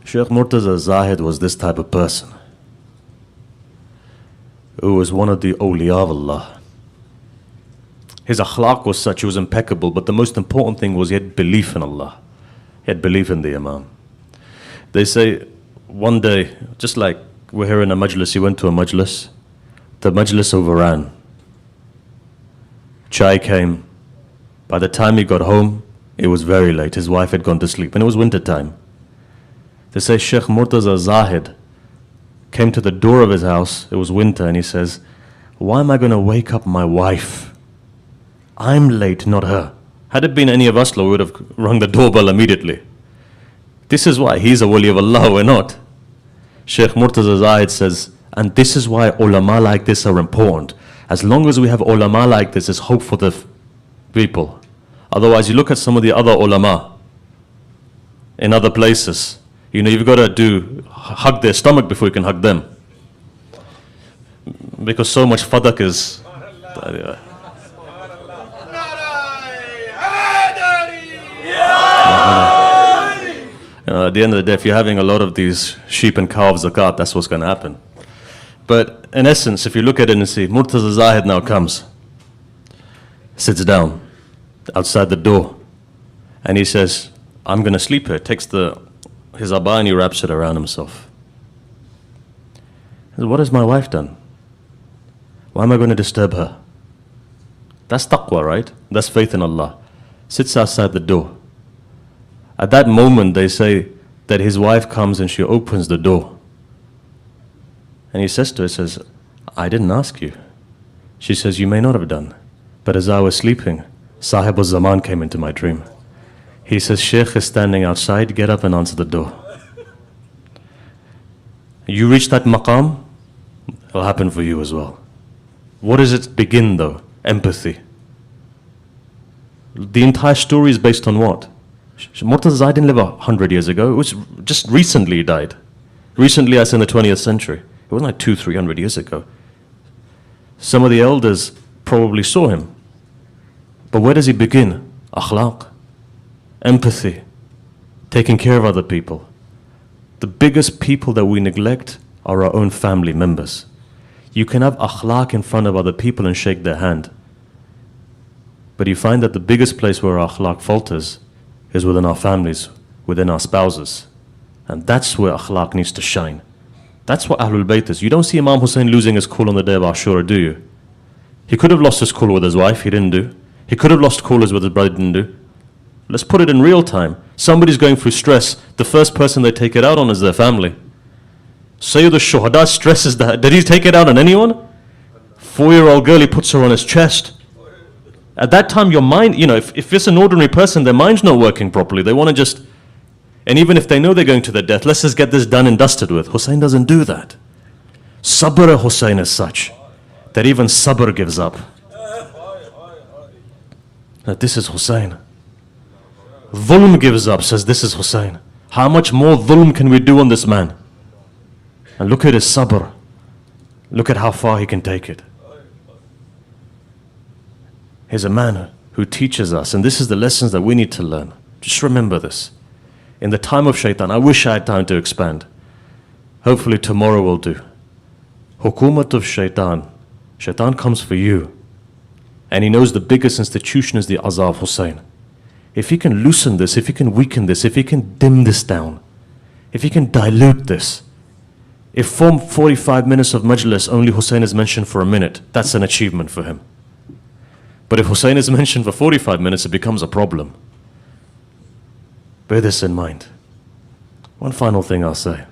Sheikh Murtaza Zahid was this type of person, who was one of the awliya of Allah. His akhlaq was such, he was impeccable, but the most important thing was he had belief in Allah. He had belief in the Imam. They say one day, just like we're here in a majlis, he went to a majlis. The majlis overran. Chai came. By the time he got home, it was very late. His wife had gone to sleep, and it was winter time. They say Sheikh Murtaza Zahid came to the door of his house. It was winter, and he says, why am I going to wake up my wife? I'm late, not her. Had it been any of us, we would have rung the doorbell immediately. This is why he's a wali of Allah, we're not. Sheikh Murtaza Zahid says, and this is why ulama like this are important. As long as we have ulama like this, there's hope for the people. Otherwise, you look at some of the other ulama in other places. You know, you've got to hug their stomach before you can hug them. Because so much fadak is... at the end of the day, if you're having a lot of these sheep and calves zakat, that's what's going to happen. But in essence, if you look at it and see, Murtaza Zahid now comes, sits down outside the door, and he says, I'm going to sleep here. Takes his abba and he wraps it around himself. He says, what has my wife done? Why am I going to disturb her? That's taqwa, right? That's faith in Allah. Sits outside the door. At that moment, they say that his wife comes and she opens the door. And he says to her, says, I didn't ask you. She says, you may not have done. But as I was sleeping, Sahib al-Zaman came into my dream. He says, Sheikh is standing outside, get up and answer the door. You reach that maqam, it'll happen for you as well. What does it begin though? Empathy. The entire story is based on what? Murtaza Zahid didn't live 100 years ago. It was just recently he died. Recently, I said in the 20th century. It wasn't like 200-300 years ago. Some of the elders probably saw him. But where does he begin? Akhlaq, empathy, taking care of other people. The biggest people that we neglect are our own family members. You can have akhlaq in front of other people and shake their hand. But you find that the biggest place where our akhlaq falters is within our families, within our spouses. And that's where akhlaq needs to shine. That's what Ahlul Bayt is. You don't see Imam Hussein losing his cool on the day of Ashra, do you? He could have lost his cool with his wife, he didn't do. He could have lost coolers with his brother, didn't do. Let's put it in real time. Somebody's going through stress, the first person they take it out on is their family. Sayyid al-Shuhada stresses that. Did he take it out on anyone? 4-year-old girl, he puts her on his chest. At that time, your mind, if it's an ordinary person, their mind's not working properly. They want to just, and even if they know they're going to their death, let's just get this done and dusted with. Hussein doesn't do that. Sabr Hussein is such that even sabr gives up. That this is Hussein. Dhulm gives up, says this is Hussein. How much more dhulm can we do on this man? And look at his sabr. Look at how far he can take it. He's a man who teaches us, and this is the lessons that we need to learn. Just remember this. In the time of shaitan, I wish I had time to expand. Hopefully tomorrow will do. Hukumat of shaitan. Shaitan comes for you. And he knows the biggest institution is the Azab Hussein. If he can loosen this, if he can weaken this, if he can dim this down, if he can dilute this, if from 45 minutes of Majlis only Hussein is mentioned for a minute, that's an achievement for him. But if Hussein is mentioned for 45 minutes, it becomes a problem. Bear this in mind. One final thing I'll say.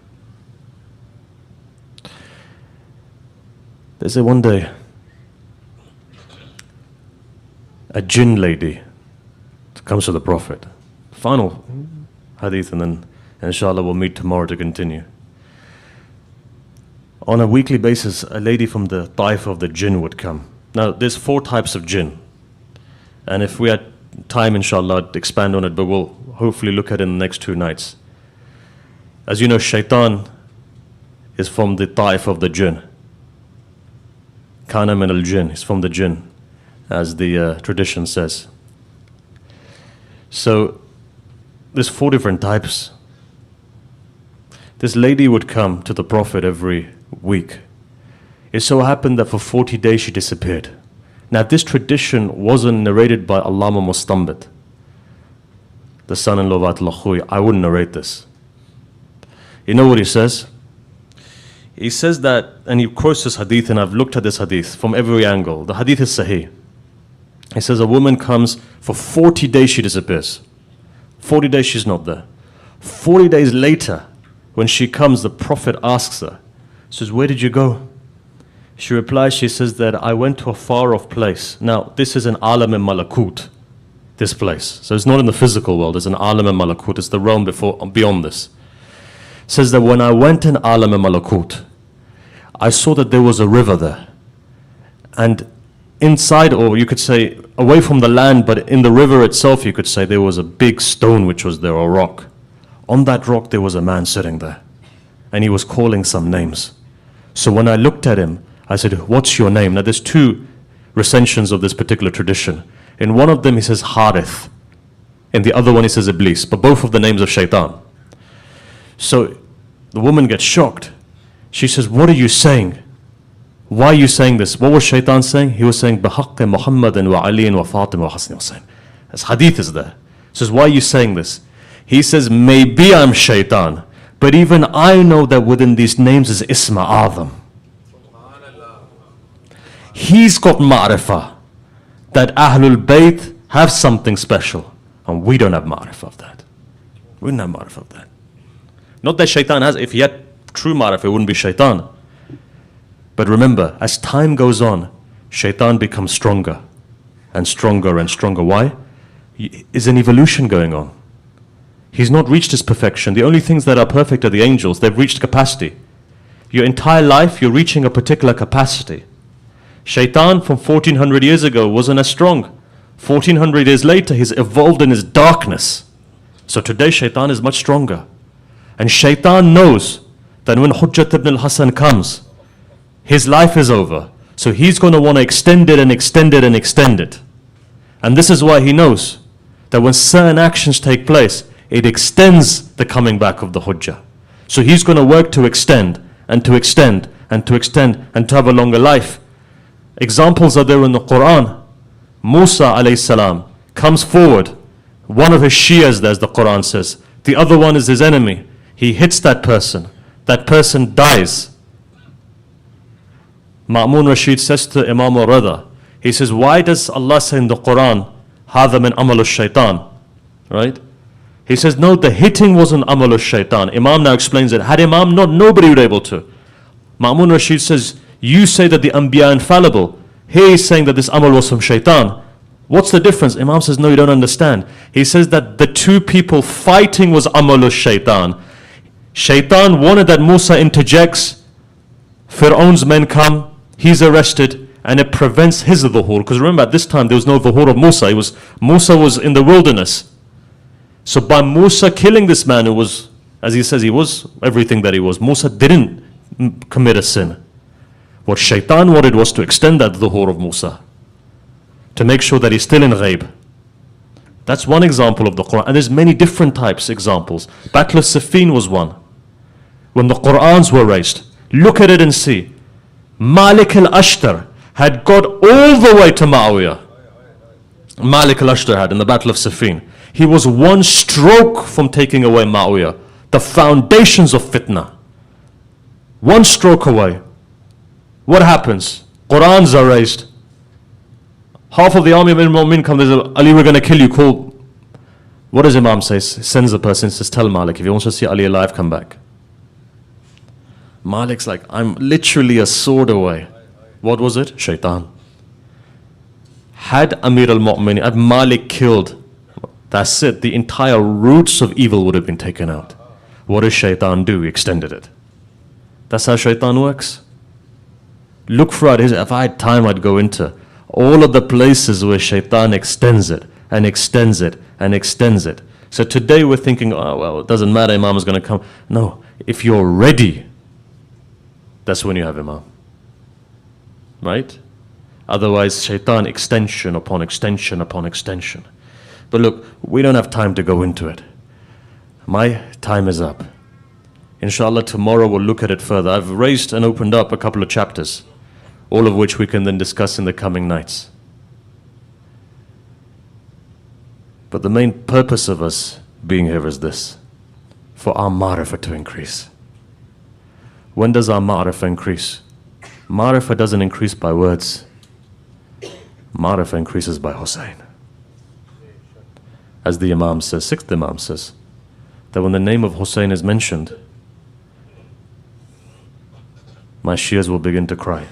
They say one day, a jinn lady comes to the Prophet. Final hadith, and then inshallah we'll meet tomorrow to continue. On a weekly basis, a lady from the taif of the jinn would come. Now, there's 4 types of jinn. And if we had time, inshallah, I'd expand on it, but we'll hopefully look at it in the next 2 nights. As you know, shaitan is from the taif of the jinn. Kana min al-jinn, is from the jinn, as the tradition says. So, there's 4 different types. This lady would come to the Prophet every week. It so happened that for 40 days she disappeared. Now, this tradition wasn't narrated by Allama Mustambit, the son-in-law of Atullah Khouy. I wouldn't narrate this. You know what he says? He says that, and he quotes this hadith, and I've looked at this hadith from every angle. The hadith is sahih. He says a woman comes, for 40 days she disappears. 40 days she's not there. 40 days later, when she comes, the Prophet asks her, says, where did you go? She replies, she says that I went to a far off place. Now, this is an alam and malakut, this place. So it's not in the physical world, it's an alam and malakut. It's the realm beyond this. Says that when I went in alam and malakut, I saw that there was a river there. And inside, or you could say away from the land, but in the river itself, you could say there was a big stone which was there, a rock. On that rock, there was a man sitting there. And he was calling some names. So when I looked at him, I said, what's your name? Now, there's 2 recensions of this particular tradition. In one of them, he says Harith. In the other one, he says Iblis. But both of the names of shaitan. So the woman gets shocked. She says, what are you saying? Why are you saying this? What was shaitan saying? He was saying, بِحَقِّ مُحَمَّدٍ وَعَلِيٍ وَفَاطِمَ وَحَسْنِ Hussein. As hadith is there. He says, why are you saying this? He says, maybe I'm shaitan, but even I know that within these names is Isma Azam. He's got ma'rifah that Ahlul Bayt have something special, and we don't have ma'rifah of that. We don't have ma'rifah of that. Not that shaitan has, if he had true ma'rifah, it wouldn't be shaitan. But remember, as time goes on, shaitan becomes stronger and stronger and stronger. Why? Is an evolution going on. He's not reached his perfection. The only things that are perfect are the angels. They've reached capacity. Your entire life, you're reaching a particular capacity. Shaitan from 1400 years ago wasn't as strong. 1400 years later, he's evolved in his darkness. So today, shaitan is much stronger. And shaitan knows that when Hujjat ibn al-Hasan comes, his life is over. So he's going to want to extend it and extend it and extend it. And this is why he knows that when certain actions take place, it extends the coming back of the Hujjah. So he's going to work to extend and to extend and to extend and to have a longer life. Examples are there in the Quran. Musa alayhi salam comes forward. One of his Shias, as the Quran says. The other one is his enemy. He hits that person. That person dies. Ma'mun Rashid says to Imam al-Rida, he says, why does Allah say in the Quran, هَذَا مِنْ عَمَلُ الشَّيْطَانِ? Right? He says, no, the hitting wasn't amal al-shaitan. Imam now explains it. Had Imam not, nobody would be able to. Ma'mun Rashid says, you say that the Anbiya are infallible. He is saying that this amal was from shaitan. What's the difference? Imam says, no, you don't understand. He says that the two people fighting was amal al-shaitan. Shaitan wanted that Musa interjects. Fir'aun's men come. He's arrested. And it prevents his dhuhur. Because remember, at this time, there was no dhuhur of Musa. Musa was in the wilderness. So by Musa killing this man who was, as he says, he was everything that he was, Musa didn't commit a sin. What shaitan wanted was to extend that dhuhur of Musa, to make sure that he's still in ghaib. That's one example of the Quran. And there's many different types examples. Battle of Siffin was one. When the Qur'ans were raised, look at it and see. Malik al-Ashtar had got all the way to Muawiyah. Malik al-Ashtar had in the Battle of Siffin. He was one stroke from taking away Muawiyah, the foundations of fitna. One stroke away. What happens? Qur'ans are raised. Half of the army of Mu'min come, there's Ali, we're going to kill you, call. What does Imam say? Sends the person, says, tell Malik, if he wants to see Ali alive, come back. Malik's like, I'm literally a sword away. What was it? Shaitan. Had Amir al-Mu'minin, had Malik killed, that's it. The entire roots of evil would have been taken out. What does shaitan do? He extended it. That's how shaitan works. Look for it. If I had time, I'd go into all of the places where shaitan extends it and extends it and extends it. So today we're thinking, oh, well, it doesn't matter, Imam is going to come. No, if you're ready, that's when you have Imam. Right? Otherwise, shaitan, extension upon extension upon extension. But look, we don't have time to go into it. My time is up. Inshallah, tomorrow we'll look at it further. I've raised and opened up a couple of chapters, all of which we can then discuss in the coming nights. But the main purpose of us being here is this, for our ma'rifah to increase. When does our ma'rifah increase? Ma'rifah doesn't increase by words. Ma'rifah increases by Hussein. As the Imam says, sixth Imam says, that when the name of Hussein is mentioned, my Shias will begin to cry.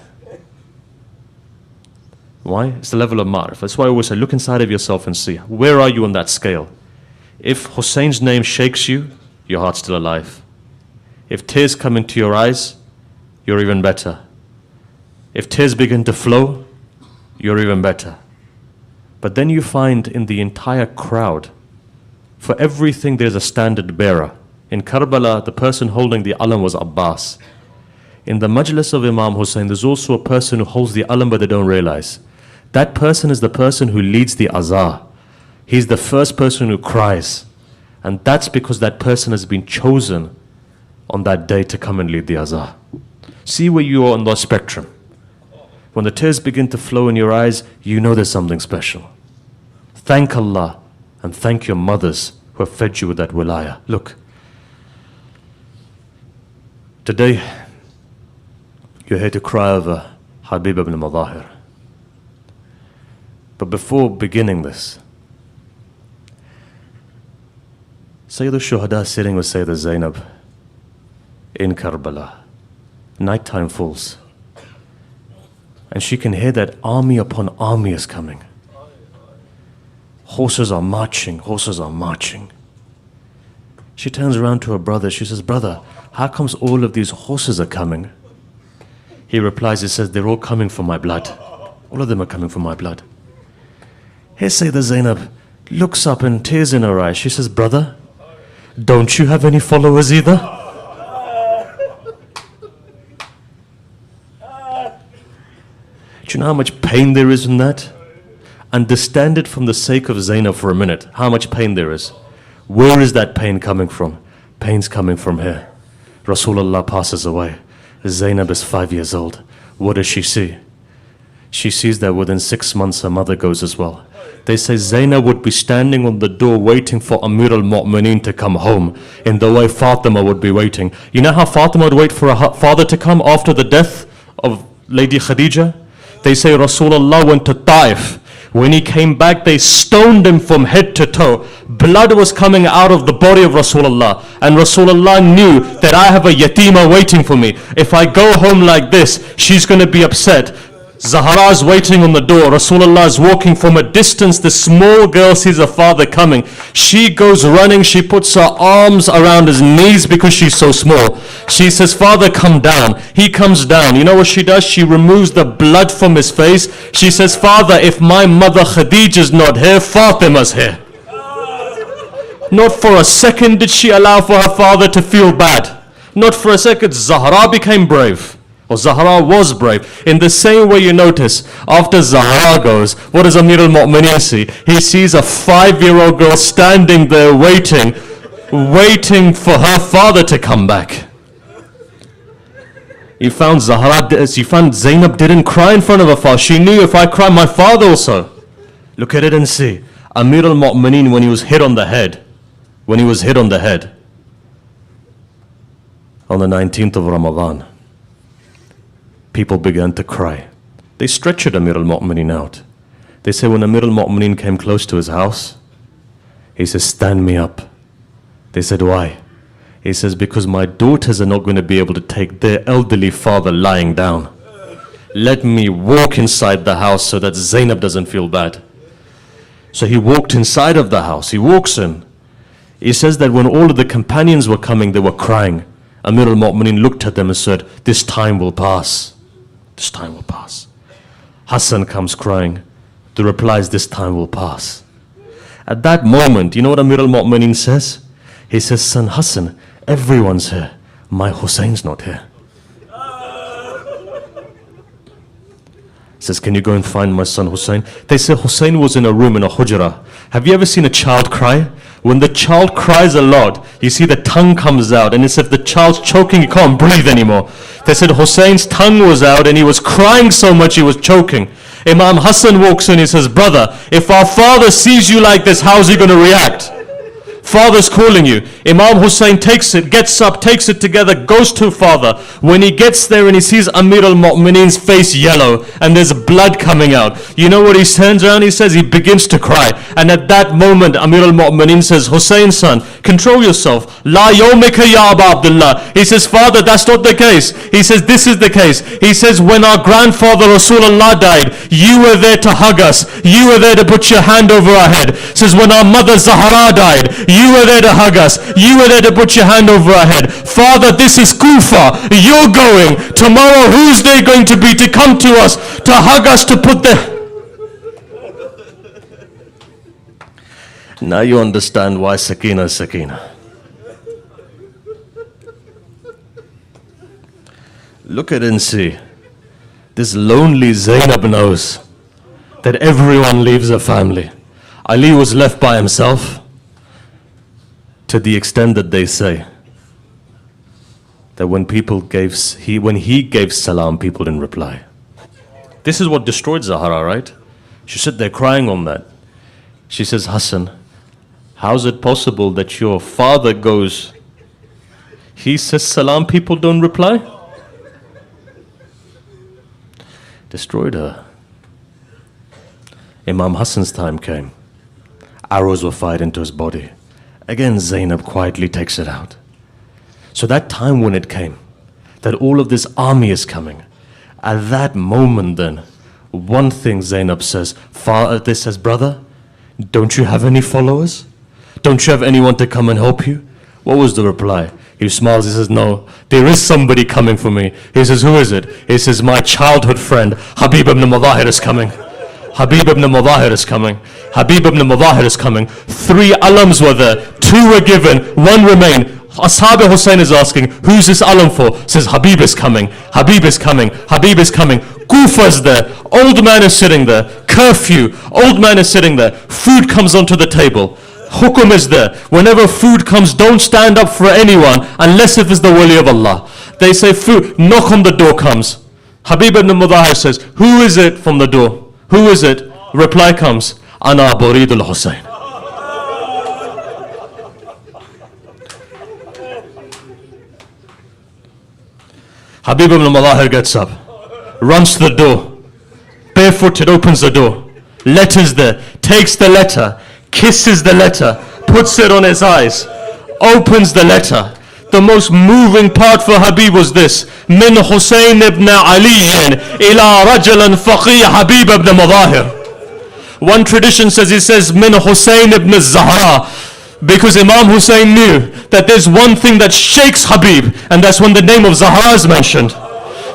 Why? It's the level of ma'rifah. That's why I always say, look inside of yourself and see, where are you on that scale? If Hussein's name shakes you, your heart's still alive. If tears come into your eyes, you're even better. If tears begin to flow, you're even better. But then you find in the entire crowd, for everything there's a standard bearer. In Karbala, the person holding the alam was Abbas. In the Majlis of Imam Hussein, there's also a person who holds the alam but they don't realize. That person is the person who leads the azah. He's the first person who cries. And that's because that person has been chosen on that day to come and lead the azah. See where you are on the spectrum. When the tears begin to flow in your eyes, you know there's something special. Thank Allah and thank your mothers who have fed you with that wilayah. Look, today you're here to cry over Habib ibn Madahir. But before beginning this, Sayyid al-Shuhada sitting with Sayyida Zainab in Karbala. Nighttime falls. And she can hear that army upon army is coming. Horses are marching, horses are marching. She turns around to her brother, she says, brother, how comes all of these horses are coming? He replies, he says, they're all coming for my blood. All of them are coming for my blood. Here Sayyida Zainab looks up and tears in her eyes. She says, brother, don't you have any followers either? Do you know how much pain there is in that? Understand it from the sake of Zainab for a minute, how much pain there is. Where is that pain coming from? Pain's coming from here. Rasulullah passes away. Zainab is 5 years old. What does she see? She sees that within 6 months her mother goes as well. They say Zainab would be standing on the door waiting for Amir al-Mu'mineen to come home, in the way Fatima would be waiting. You know how Fatima would wait for her father to come after the death of Lady Khadija? They say Rasulullah went to Taif. When he came back, they stoned him from head to toe. Blood was coming out of the body of Rasulullah. And Rasulullah knew that I have a yatima waiting for me. If I go home like this, she's going to be upset. Zahra is waiting on the door. Rasulullah is walking from a distance. The small girl sees her father coming. She goes running. She puts her arms around his knees because she's so small. She says, Father, come down. He comes down. You know what she does? She removes the blood from his face. She says, Father, if my mother Khadija's not here, Fatima's here. Not for a second did she allow for her father to feel bad. Not for a second. Zahra became brave. Or Zahra was brave. In the same way, you notice, after Zahra goes, what does Amir al-Mu'mineen see? He sees a 5-year-old girl standing there waiting for her father to come back. You found Zainab didn't cry in front of her father. She knew, if I cry, my father also. Look at it and see. Amir al-Mu'mineen, when he was hit on the head, on the 19th of Ramadan, people began to cry. They stretchered Amir al-Mu'mineen out. They say when Amir al-Mu'mineen came close to his house, he says, stand me up. They said, why? He says, because my daughters are not going to be able to take their elderly father lying down. Let me walk inside the house so that Zainab doesn't feel bad. So he walked inside of the house. He walks in. He says that when all of the companions were coming, they were crying. Amir al-Mu'mineen looked at them and said, this time will pass. This time will pass. Hassan comes crying. The reply is, this time will pass. At that moment, you know what Amir al-Mu'mineen says? He says, son Hassan, everyone's here. My Husain's not here. He says, can you go and find my son Hussein? They say Hussein was in a room in a hujra. Have you ever seen a child cry? When the child cries a lot, you see the tongue comes out, and it's if the child's choking, he can't breathe anymore. They said Hussein's tongue was out and he was crying so much he was choking. Imam Hassan walks in, he says, brother, if our father sees you like this, how's he going to react? Father's calling you. Imam Hussein takes it, gets up, takes it together, goes to father. When he gets there and he sees Amir al-Mu'mineen's face yellow and there's blood coming out, you know what he turns around? He says, he begins to cry. And at that moment, Amir al-Mu'mineen says, Hussein son, control yourself. La yawmika ya Aba Abdullah. He says, father, that's not the case. He says, this is the case. He says, when our grandfather Rasulullah died, you were there to hug us. You were there to put your hand over our head. He says, when our mother Zahra died, you were there to hug us. You were there to put your hand over our head. Father, this is Kufa. You're going. Tomorrow, who's there going to be to come to us, to hug us, to put the... Now you understand why Sakina is Sakina. Look at it and see. This lonely Zainab knows that everyone leaves her family. Ali was left by himself, to the extent that they say that when he gave salam, people didn't reply. This is what destroyed Zahra, right? She said they're crying on that. She says, Hassan, how's it possible that your father goes, he says salam, people don't reply? Destroyed her. Imam Hassan's time came. Arrows were fired into his body. Again, Zainab quietly takes it out. So that time when it came, that all of this army is coming, at that moment then, one thing Zainab says, Father says, brother, don't you have any followers? Don't you have anyone to come and help you? What was the reply? He smiles, he says, no, there is somebody coming for me. He says, who is it? He says, my childhood friend, Habib ibn Mudahir is coming. Habib ibn Mudahir is coming. Habib ibn Mudahir is coming. 3 alams were there. 2 were given. 1 remained. Ashab Hussein is asking, who's this alam for? Says, Habib is coming, Habib is coming, Habib is coming. Kufa's there, old man is sitting there, curfew, old man is sitting there, food comes onto the table. Hukum is there. Whenever food comes, don't stand up for anyone unless if it's the wali of Allah. They say food, knock on the door comes. Habib ibn Mudahir says, who is it from the door? Who is it? Reply comes, Ana Buridul Hussein. Habib ibn Mudahir gets up, runs to the door, barefooted opens the door. Letter's there, takes the letter, kisses the letter, puts it on his eyes, opens the letter. The most moving part for Habib was this: Min Hussein ibn Ali ila rajulan faqih Habib ibn Mudahir. One tradition says, he says, Min Hussein ibn Zahra, because Imam Hussein knew that there's one thing that shakes Habib, and that's when the name of Zahra is mentioned.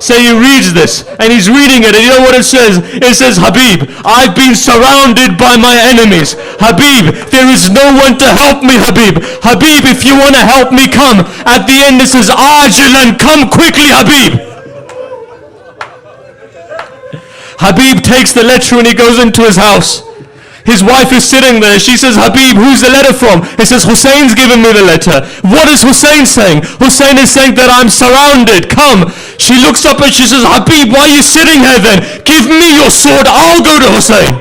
So he reads this, and he's reading it, and you know what it says? It says, Habib, I've been surrounded by my enemies. Habib, there is no one to help me, Habib. Habib, if you want to help me, come. At the end it says, Ajilan, come quickly, Habib. Habib takes the letter and he goes into his house. His wife is sitting there. She says, Habib, who's the letter from? He says, Hussein's given me the letter. What is Hussein saying? Hussein is saying that I'm surrounded. Come. She looks up and she says, Habib, why are you sitting here then? Give me your sword. I'll go to Hussein.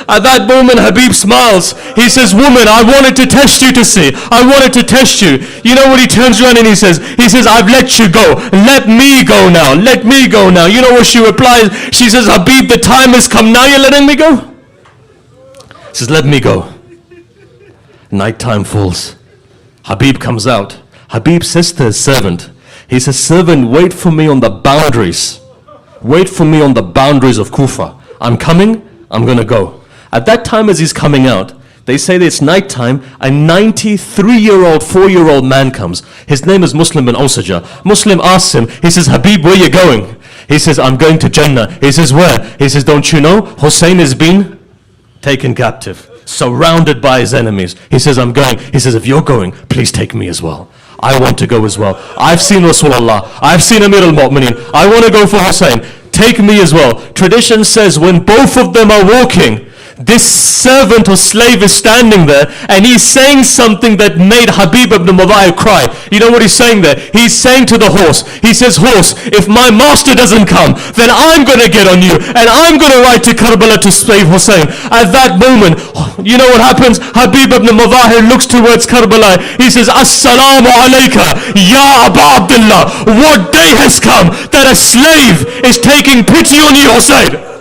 At that moment, Habib smiles. He says, woman, I wanted to test you to see. I wanted to test you. You know what he turns around and he says, I've let you go. Let me go now. Let me go now. You know what she replies? She says, Habib, the time has come. Now you're letting me go? He says, let me go. Nighttime falls. Habib comes out. Habib says to his servant, he says, servant, wait for me on the boundaries. Wait for me on the boundaries of Kufa. I'm coming, I'm going to go. At that time as he's coming out, they say that it's nighttime, a 93-year-old, 4-year-old man comes. His name is Muslim bin Awsaja. Muslim asks him, he says, Habib, where are you going? He says, I'm going to Jannah. He says, where? He says, don't you know? Hussein has been taken captive, surrounded by his enemies. He says, I'm going. He says, if you're going, please take me as well. I want to go as well. I've seen Rasulullah. I've seen Amir al-Mu'mineen. I want to go for Hussein. Take me as well. Tradition says when both of them are walking, this servant or slave is standing there and he's saying something that made Habib ibn Mudahir cry. You know what he's saying there? He's saying to the horse, he says, horse, if my master doesn't come, then I'm going to get on you and I'm going to ride to Karbala to save Hussein. At that moment, you know what happens? Habib ibn Mudahir looks towards Karbala. He says, Assalamu alayka, Ya Aba Abdullah. What day has come that a slave is taking pity on you, Hussein?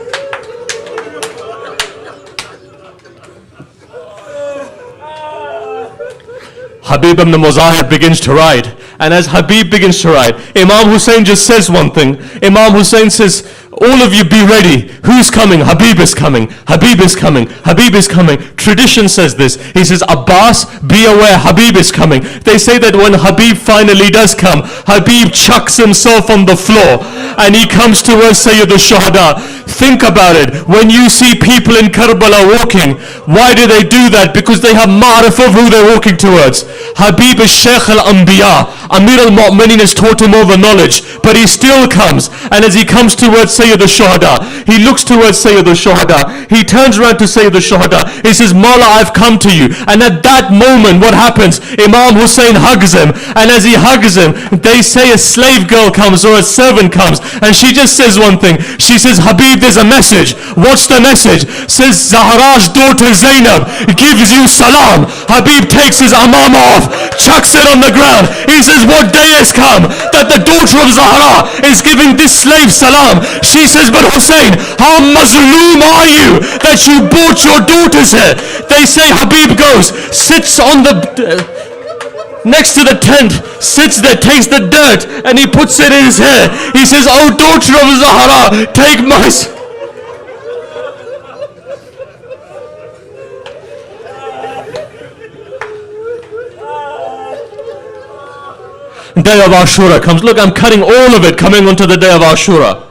Habib ibn Mudahir begins to ride. And as Habib begins to ride, Imam Hussein just says one thing. Imam Hussein says, all of you be ready. Who's coming? Habib is coming. Habib is coming. Habib is coming. Tradition says this. He says, Abbas, be aware, Habib is coming. They say that when Habib finally does come, Habib chucks himself on the floor and he comes towards Sayyid al-Shuhada. Think about it. When you see people in Karbala walking, why do they do that? Because they have ma'rif of who they're walking towards. Habib is Shaykh al-Anbiya. Amir al-Mu'mineen has taught him all the knowledge, but he still comes. And as he comes towards Sayyid al-Shuhada, he looks towards Sayyid al-Shuhada. He turns around to Sayyid al-Shuhada. He says, Mawla, I've come to you. And at that moment, what happens? Imam Hussein hugs him. And as he hugs him, they say a slave girl comes or a servant comes. And she just says one thing. She says, Habib, there's a message. What's the message? Says, Zahra's daughter Zainab gives you salam. Habib takes his amama off, chucks it on the ground. He says, what day has come that the daughter of Zahra is giving this slave salam? She says, but Hussein, how mazloom are you that you brought your daughters here? They say Habib goes, sits on the next to the tent, sits there, takes the dirt and he puts it in his hair. He says, oh daughter of Zahra, take my... Day of Ashura comes. Look, I'm cutting all of it coming onto the day of Ashura.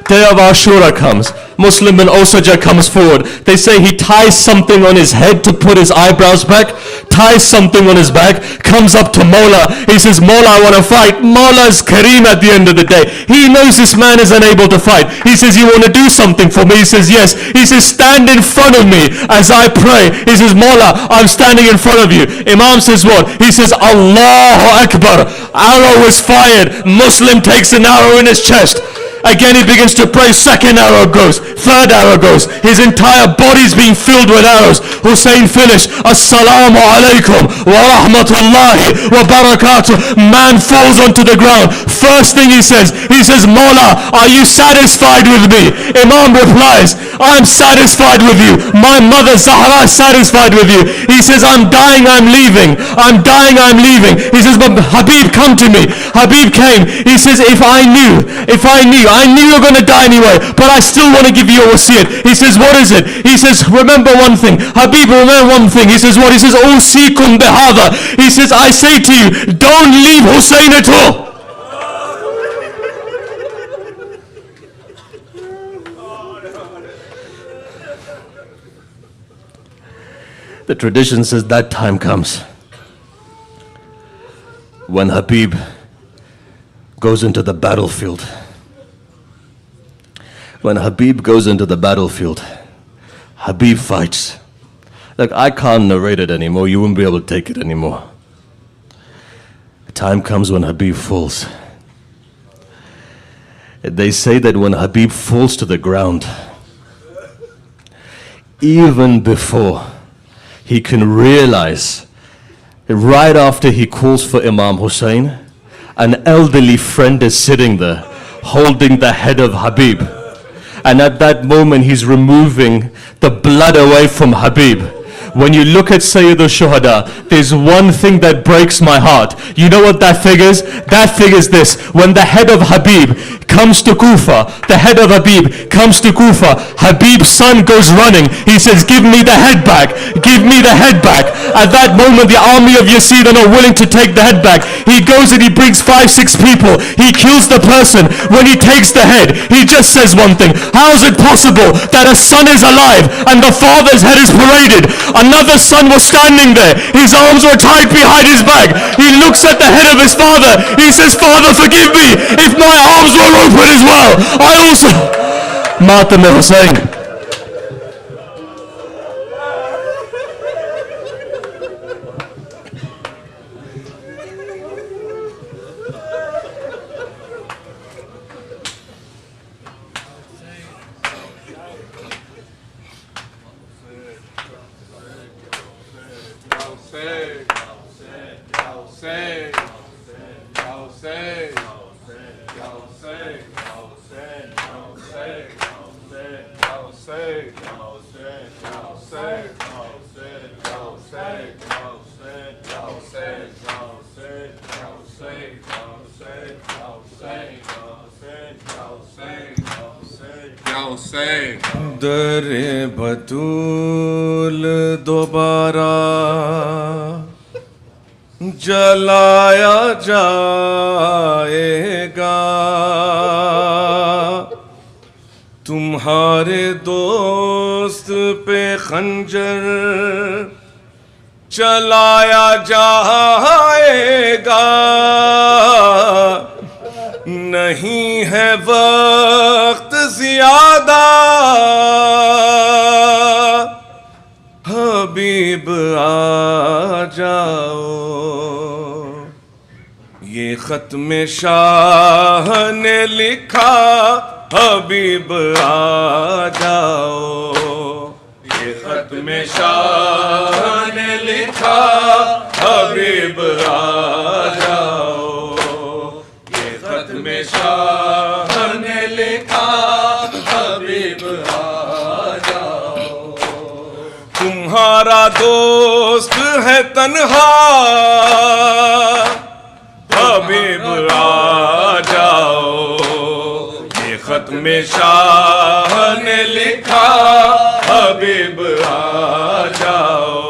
Day of Ashura comes. Muslim bin Osaja comes forward. They say he ties something on his head to put his eyebrows back, ties something on his back, comes up to Mawla. He says, Mawla, I want to fight. Mawla is Kareem at the end of the day. He knows this man is unable to fight. He says, you want to do something for me? He says, yes. He says, stand in front of me as I pray. He says, Mawla, I'm standing in front of you. Imam says what? He says, Allahu Akbar. Arrow is fired. Muslim takes an arrow in his chest. Again he begins to pray, second arrow goes, third arrow goes, his entire body is being filled with arrows. Hussein finished, Assalamu alaikum wa rahmatullahi wa barakatuh. Man falls onto the ground. First thing he says, Mawla, are you satisfied with me? Imam replies, I'm satisfied with you. My mother Zahra is satisfied with you. He says, I'm dying, I'm leaving. I'm dying, I'm leaving. He says, but Habib, come to me. Habib came. He says, I knew you're going to die anyway, but I still want to give you a wasiyat. He says, what is it? He says, remember one thing. Habib, remember one thing. He says, what? He says, Usikum bihadha. He says, I say to you, don't leave Hussein at all. The tradition says that time comes when Habib goes into the battlefield. When Habib goes into the battlefield, Habib fights. Look, I can't narrate it anymore. You won't be able to take it anymore. The time comes when Habib falls. They say that when Habib falls to the ground, even before he can realize, right after he calls for Imam Hussein, an elderly friend is sitting there holding the head of Habib. And at that moment, he's removing the blood away from Habib. When you look at Sayyid al-Shuhada, there's one thing that breaks my heart. You know what that figures? That figures this. When the head of Habib comes to Kufa, Habib's son goes running. He says, give me the head back. Give me the head back. At that moment, the army of Yazid are not willing to take the head back. He goes and he brings 5-6 people. He kills the person. When he takes the head, he just says one thing. How is it possible that a son is alive and the father's head is paraded? Another son was standing there. His arms were tied behind his back. He looks at the head of his father. He says, Father, forgive me if my arms were open as well. I also... Martyrdom Hussein. दरे बतूल दोबारा जलाया जाएगा, तुम्हारे दोस्त पे खंजर चलाया जाएगा, नहीं है वक्त ज्यादा, हबीब आ जाओ, ये खत में शाह ने लिखा, हबीब आ जाओ, ये खत में शाह ने लिखा, हबीब आ जाओ, ये खत में शाह ने लिखा, हबीब आ जाओ, तुम्हारा दोस्त है तन्हा, हबीब आ जाओ, ये खत में शाह ने लिखा, हबीब आ जाओ,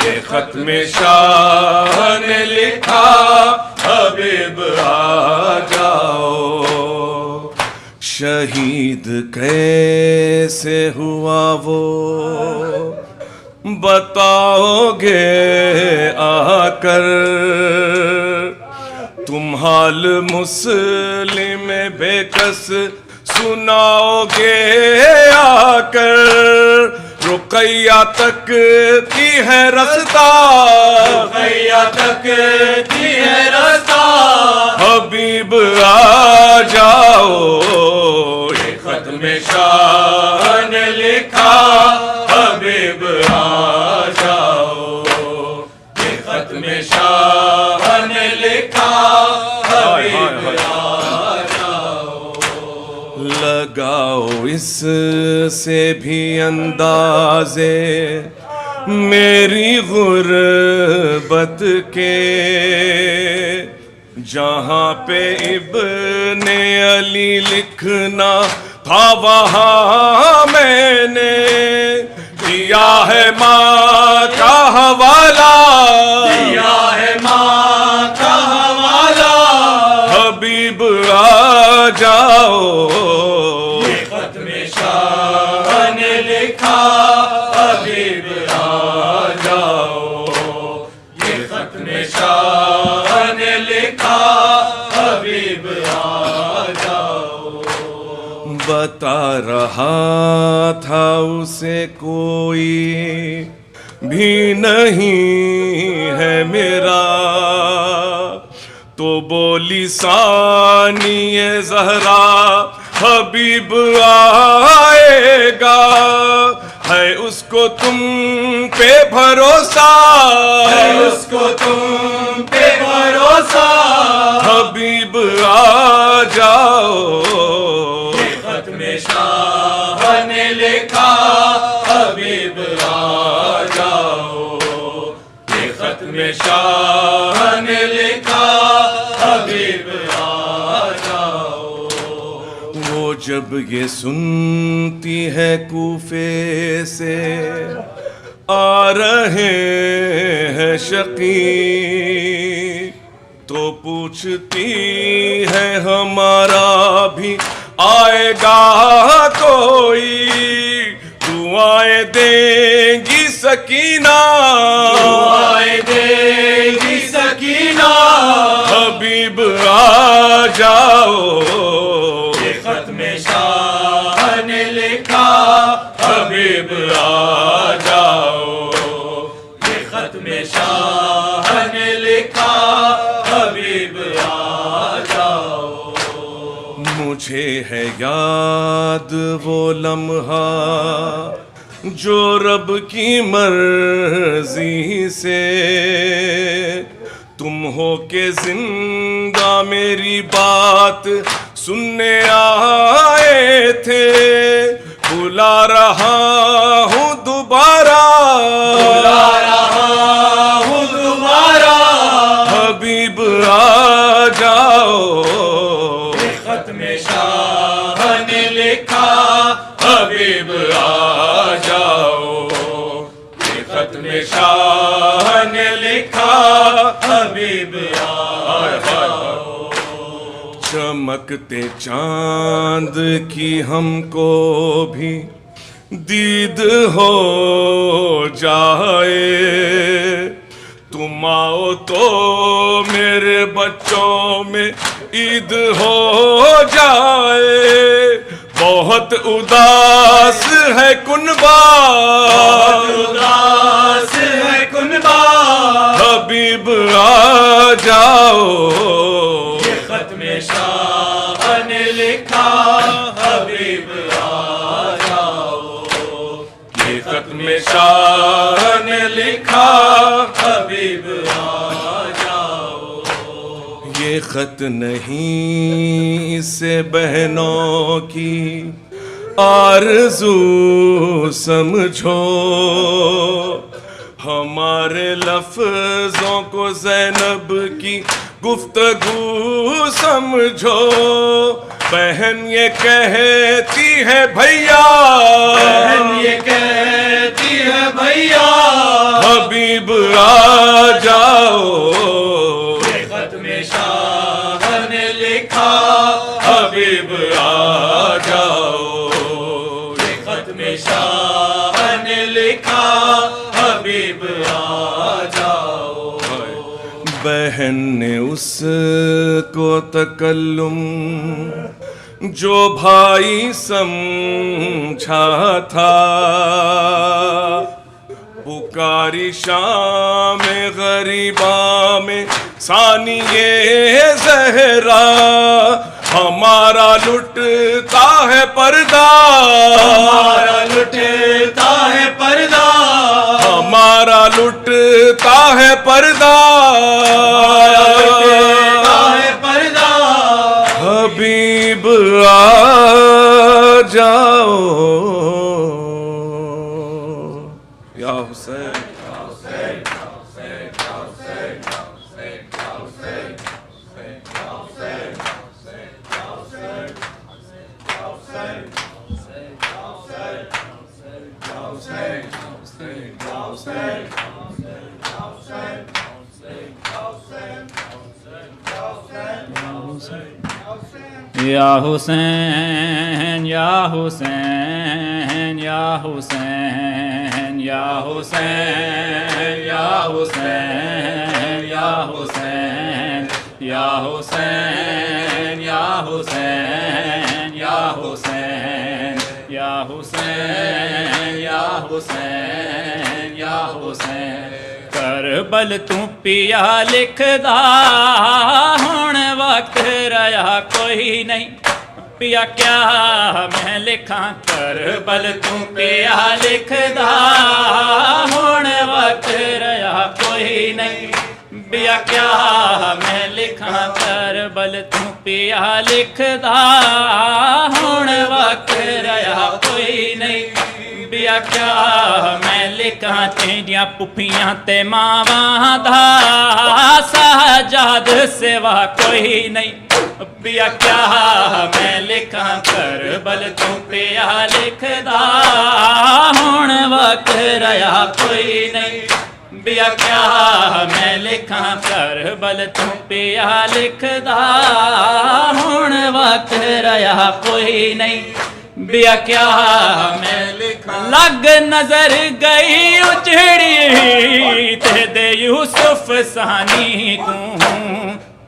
ये खत में शाह ने लिखा, हबीब आ जाओ, شہید کیسے ہوا وہ بتاؤ گے آ کر، تم حال مسلم بے کس سناؤ گے آ کر، رقیہ تک کی ہے رستہ، رقیہ تک کی ہے رستہ، حبیب آ جاؤ، یہ ختم شاہ نے لکھا، حبیب آ جاؤ، یہ ختم شاہ نے لکھا، حبیب آ جاؤ، لگاؤ اس سے بھی اندازے میری غربت کے، جہاں پہ ابن علی لکھنا تھا وہاں میں نے دیا ہے ماں کا حوالہ، دیا ہے ماں کا حوالہ، حبیب آ جاؤ، یہ ختم شاہ نے لکھا، حبیب آ جاؤ، یہ ختم شاہ نے لکھا، حبیب آ جاؤ، بتا رہا تھا اسے کوئی بھی نہیں ہے میرا، تو بولی ثانی زہرا حبیب آئے گا، ہے اس کو تم پہ بھروسہ، ہے اس کو تم پہ بھروسہ، حبیب آ جاؤ، یہ ختم شاہ نے لکھا، حبیب آ جاؤ، یہ ختم شاہ نے لکھا، حبیب آ جاؤ، وہ جب یہ سنتی ہے کوفے سے آ رہے ہیں شقی، تو پوچھتی ہے ہمارا بھی آئے گا کوئی، دعائیں دیں گی سکینہ، دعائیں دے گی سکینہ، حبیب آ جاؤ، یہ ختم شاہ نے لکھا، حبیب آ جاؤ، یہ ختم شاہ نے لکھا، حبیب آ جاؤ، مجھے ہے یاد وہ لمحہ جو رب کی مرضی سے تم ہو کے زندہ میری بات سننے آئے تھے، بلا رہا ہوں دوبارہ، بلا رہا ہوں دوبارہ، حبیب آ جاؤ، یہ ختم شاہ نے لکھا، حبیب آ جاؤ، یہ ختم شاہ نے لکھا، حبیب آ جاؤ، چمکتے چاند کی ہم کو بھی دید ہو جائے، تم آؤ تو میرے بچوں میں عید ہو جائے، بہت اداس ہے کنبہ، اداس ہے کنبہ، حبیب آ جاؤ، یہ ختم شاہ نے لکھا، حبیب آ جاؤ، یہ ختم شاہ نے لکھا، حبیب آ جاؤ، یہ خط نہیں اس سے بہنوں کی آرزو سمجھو، ہمارے لفظوں کو زینب کی گفتگو سمجھو، بہن یہ کہتی ہے بھیا، بہن یہ کہتی ہے بھیا، حبیب آ جاؤ، یہ ختم شاہ نے لکھا، حبیب آ شاہ نے لکھا حبیب آ جاؤ. بہن نے اس کو تکلم جو بھائی سمجھا تھا، پکاری شام غریباں میں ثانیہ زہرا، ہمارا لٹتا ہے پردہ، ہمارا لٹتا ہے پردہ، ہمارا لٹتا ہے پردہ، لٹتا ہے پردہ. حبیب آ جاؤ یا حسین. یا حسین یا حسین یا حسین یا حسین یا حسین یا حسین یا حسین یا حسین یا حسین یا حسین یا حسین یا حسین. کربل تو پیا لکھدا ہن وقت رہا کوئی نہیں، پیا کیا میں لکھاں. کربل تو پیا لکھدا ہن وقت رہا کوئی نہیں، پیا کیا میں لکھاں. کربل تو پیا لکھدا ہن وقت رہا کوئی نہیں، پیا کیا میں لکھاں. تیریاں پپھیاں تے ماواں دا سجاد سوا کوئی نہیں، پیا کیا میں لکھاں. کربل تو پیا لکھدا ہن وقت رہا کوئی نہیں، پیا کیا میں لکھاں. کربل تو پیا لکھدا ہن وقت رہا کوئی نہیں، بیا کیا میں لکھاں. لگ نظر گئی اجڑی تے دے یوسف ثانی کو،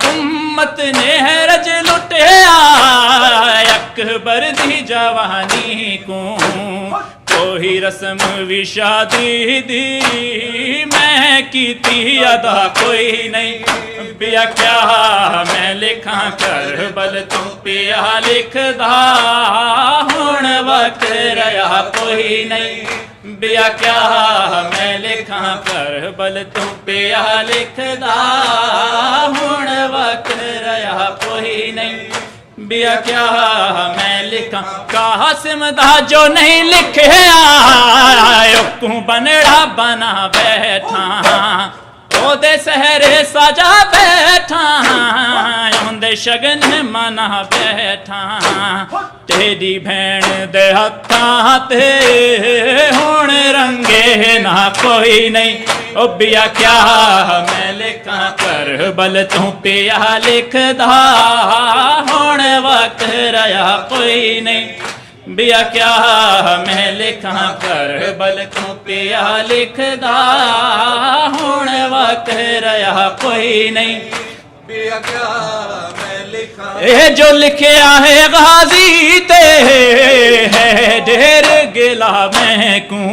امت نے رج لٹیا اکبر دی جوانی کو. کوئی رسم بھی شادی دی میں کیتی ادا کوئی نہیں، بیا کیا میں لکھاں. کربل تو پیا لکھدا ہن وقت رہا کوئی نہیں، بیا کیا میں لکھاں. کربل تو پیا لکھدا ہن وقت رہا کوئی نہیں، بیا کیا میں لکھاں. قاسم دا جو نہیں لکھیا کو بنڑا بنا بیٹھا، او دے سہرے سجا بیٹھا، اندے شگن منا بیٹھا. تیری بھین دے ہتھاں تے ہن رنگے نہ کوئی نہیں، او بیا کیا میں لکھاں. کربل تو پیا لکھدا ہن وقت رہا کوئی نہیں، بیا کیا میں لکھاں. کربل تو پیا لکھدا ہن وقت رہا کوئی نہیں، بیا کیا میں لکھاں. اے جو لکھیا ہے غازی تے ہے ڈھیر گلا میں کو،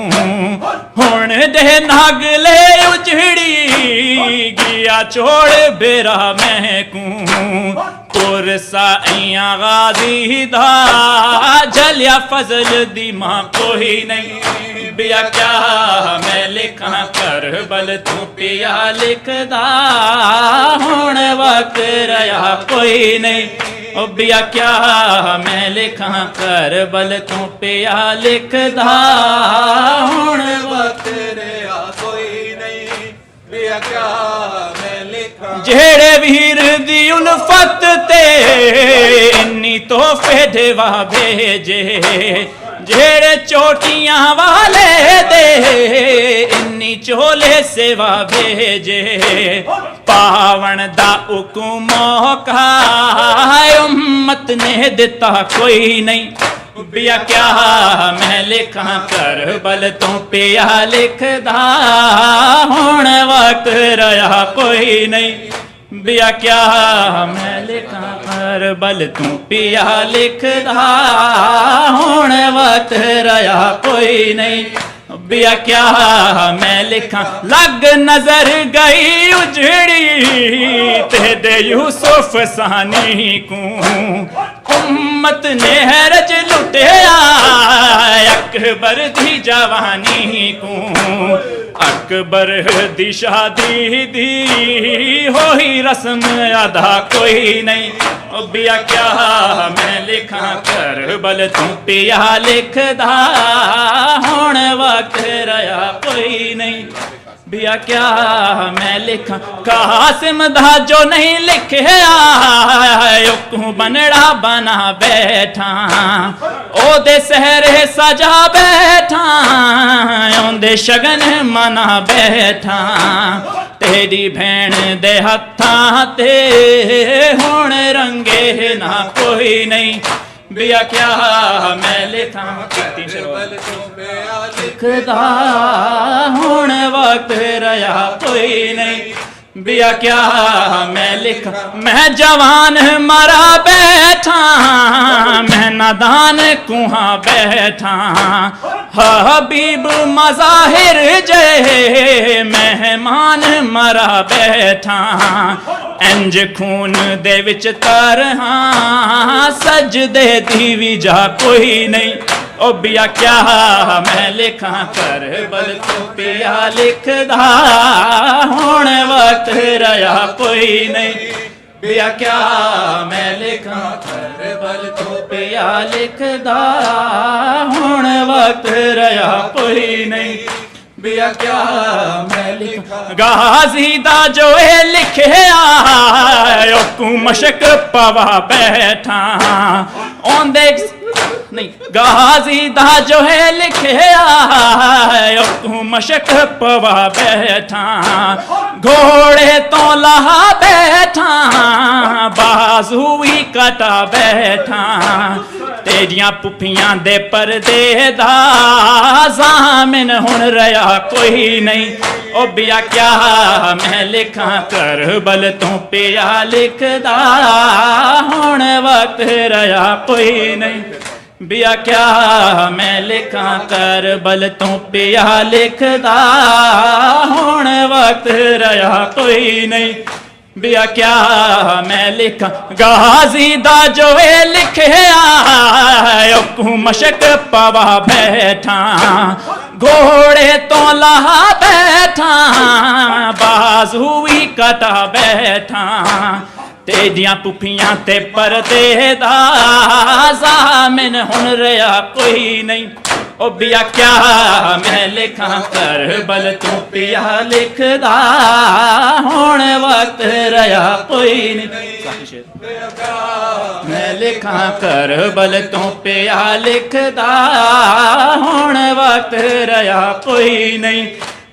ہن دے ناگلے اجڑی گیا چھوڑ بیرا میں کو. پرسائیاں غازی دا جلیا فضل دی ماں کوئی نہیں، بیا کیا میں لکھاں. کربل تو پیا لکھدا ہن وقت رہا کوئی نہیں، او بیا کیا میں لکھاں. کربل تو پیا لکھدا ہن وقت رہا کوئی نہیں، بیا کیا میں لکھاں. جھیڑے ویر دی الفت تے انی تحفے دیوا بھیجے، جھیڑے چوٹیاں والے دے انی چولے سیوا بھیجے. پاون دا حکم موقع امت نے دتا کوئی نہیں، بیا کیا میں لکھاں کربل تو پیا لکھدا ہن وقت رہا کوئی نہیں بیا کیا میں لکھاں کربل تو پیا لکھدا ہن وقت رہا کوئی نہیں بیا کیا میں لکھاں لگ نظر گئی اجڑی تے دے یوسف ثانی کو امت نے حرج لٹیا اکبر دی جوانی کو اکبر دی شادی دی ہوئی رسم ادا کوئی نہیں بیا کیا میں لکھاں کربل تو پیا لکھدا ہن وقت رہا کوئی نہیں بیا کیا میں لکھاں قاسم دا جو نہیں لکھیا یکوں بنڑا بنا بیٹھا او دے سہرے سجا بیٹھا اون دے شگن منا بیٹھا تیری بھین دے ہتھاں تے ہن رنگے نہ کوئی نہیں بیا کیا میں لکھاں لکھدا ہن وقت رہا کوئی نہیں بیا کیا میں لکھاں میں جوان مرا بیٹھا میں نادان کوہاں بیٹھا حبیب مظاہر جے مہمان مرا بیٹھا انج خون دے وچ ترہاں سجدے دی وی جا کوئی نہیں او بیا کیا میں لکھاں کربل تو پیا لکھدا ہن وقت رہا کوئی نہیں بیا کیا میں لکھاں کربل تو پیا لکھدا ہن وقت رہا کوئی نہیں بیا کیا میں لکھاں غازی دا جو اے لکھیا یکوں مشک پوا بیٹھا اون دے نہیں غازی دا جو ہے لکھیا یکوں مشک پوا بیٹھا گھوڑے تو لہا بیٹھا بازو ہی کٹا بیٹھا تیریاں پپھیاں دے پردے دا زامن ہن رہا کوئی نہیں او بیا کیا میں لکھاں کربل تو پیا لکھدا ہن وقت رہا کوئی نہیں بیا کیا میں لکھاں کربل تو پیا لکھدا ہن وقت رہا کوئی نہیں بیا کیا میں لکھاں غازی دا جو اے لکھیا یکوں مشک پوا بیٹھا گھوڑے تو لہا بیٹھا بازو ہی کٹا بیٹھا تیریاں پپھیاں تے پردے دا زامن ہن رہا کوئی نہیں او بیا کیا میں لکھاں کربل تو پیا لکھدا ہن وقت رہا کوئی نہیں میں لکھاں کربل تو پیا لکھدا ہن وقت رہا کوئی نہیں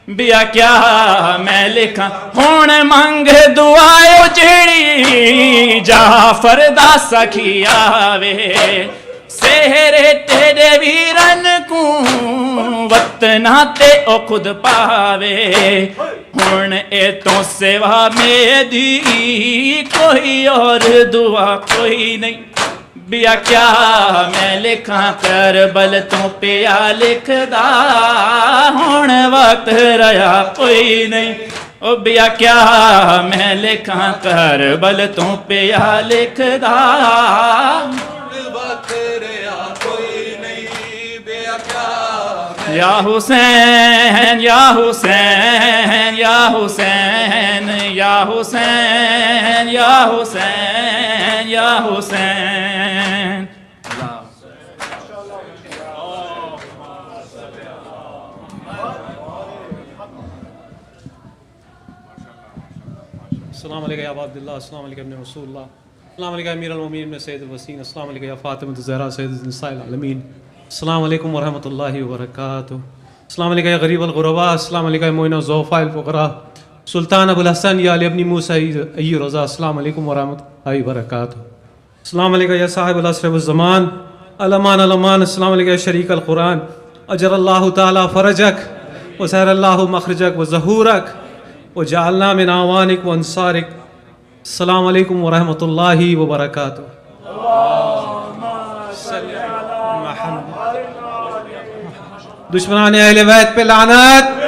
بیا کیا میں لکھاں ہن منگ دعا اجڑی جعفر دا سکھی آوے سہرے تیرے ویرن کو وطنہ تے او خود پاوے ہن اے تو سوا میری کوئی اور دعا کوئی نہیں بیا کیا میں لکھاں کربل تو پیا لکھدا ہن وقت رہا کوئی نہیں او بیا کیا میں لکھاں کربل تو پیا لکھدا وقت رہا کوئی نہیں بیا کیا یا حسین یا حسین یا حسین یا حسین یا حسین یا حسین السلام علیکم یا ابا عبداللہ، السلام علیکم ابن رسول اللہ، السلام علیکم امیر المومنین ابن سید الوسین، السلام علیکم یا فاطمہ الزہرا سید النساء العالمین، السلام علیکم ورحمۃ اللہ وبرکاتہ، السلام علیکم یا غریب الغرباء، السلام علیکم معین الضعفاء الفقراء، سلطان ابو الحسن یا علی ابن موسیٰ ای رضا، السلام علیکم ورحمۃ اللہ وبرکاتہ، السلام علیکم یا صاحب العصر والزمان، الامان الامان السلام علیکم شریک القرآن اجر اللہ تعالی فرجک وسہر اللہ مخرجک وظہورک وجعلنا من اعوانک وانصارک. السلام علیکم ورحمۃ اللہ وبرکاتہ. دشمنان اہل بیت پہ لعنت.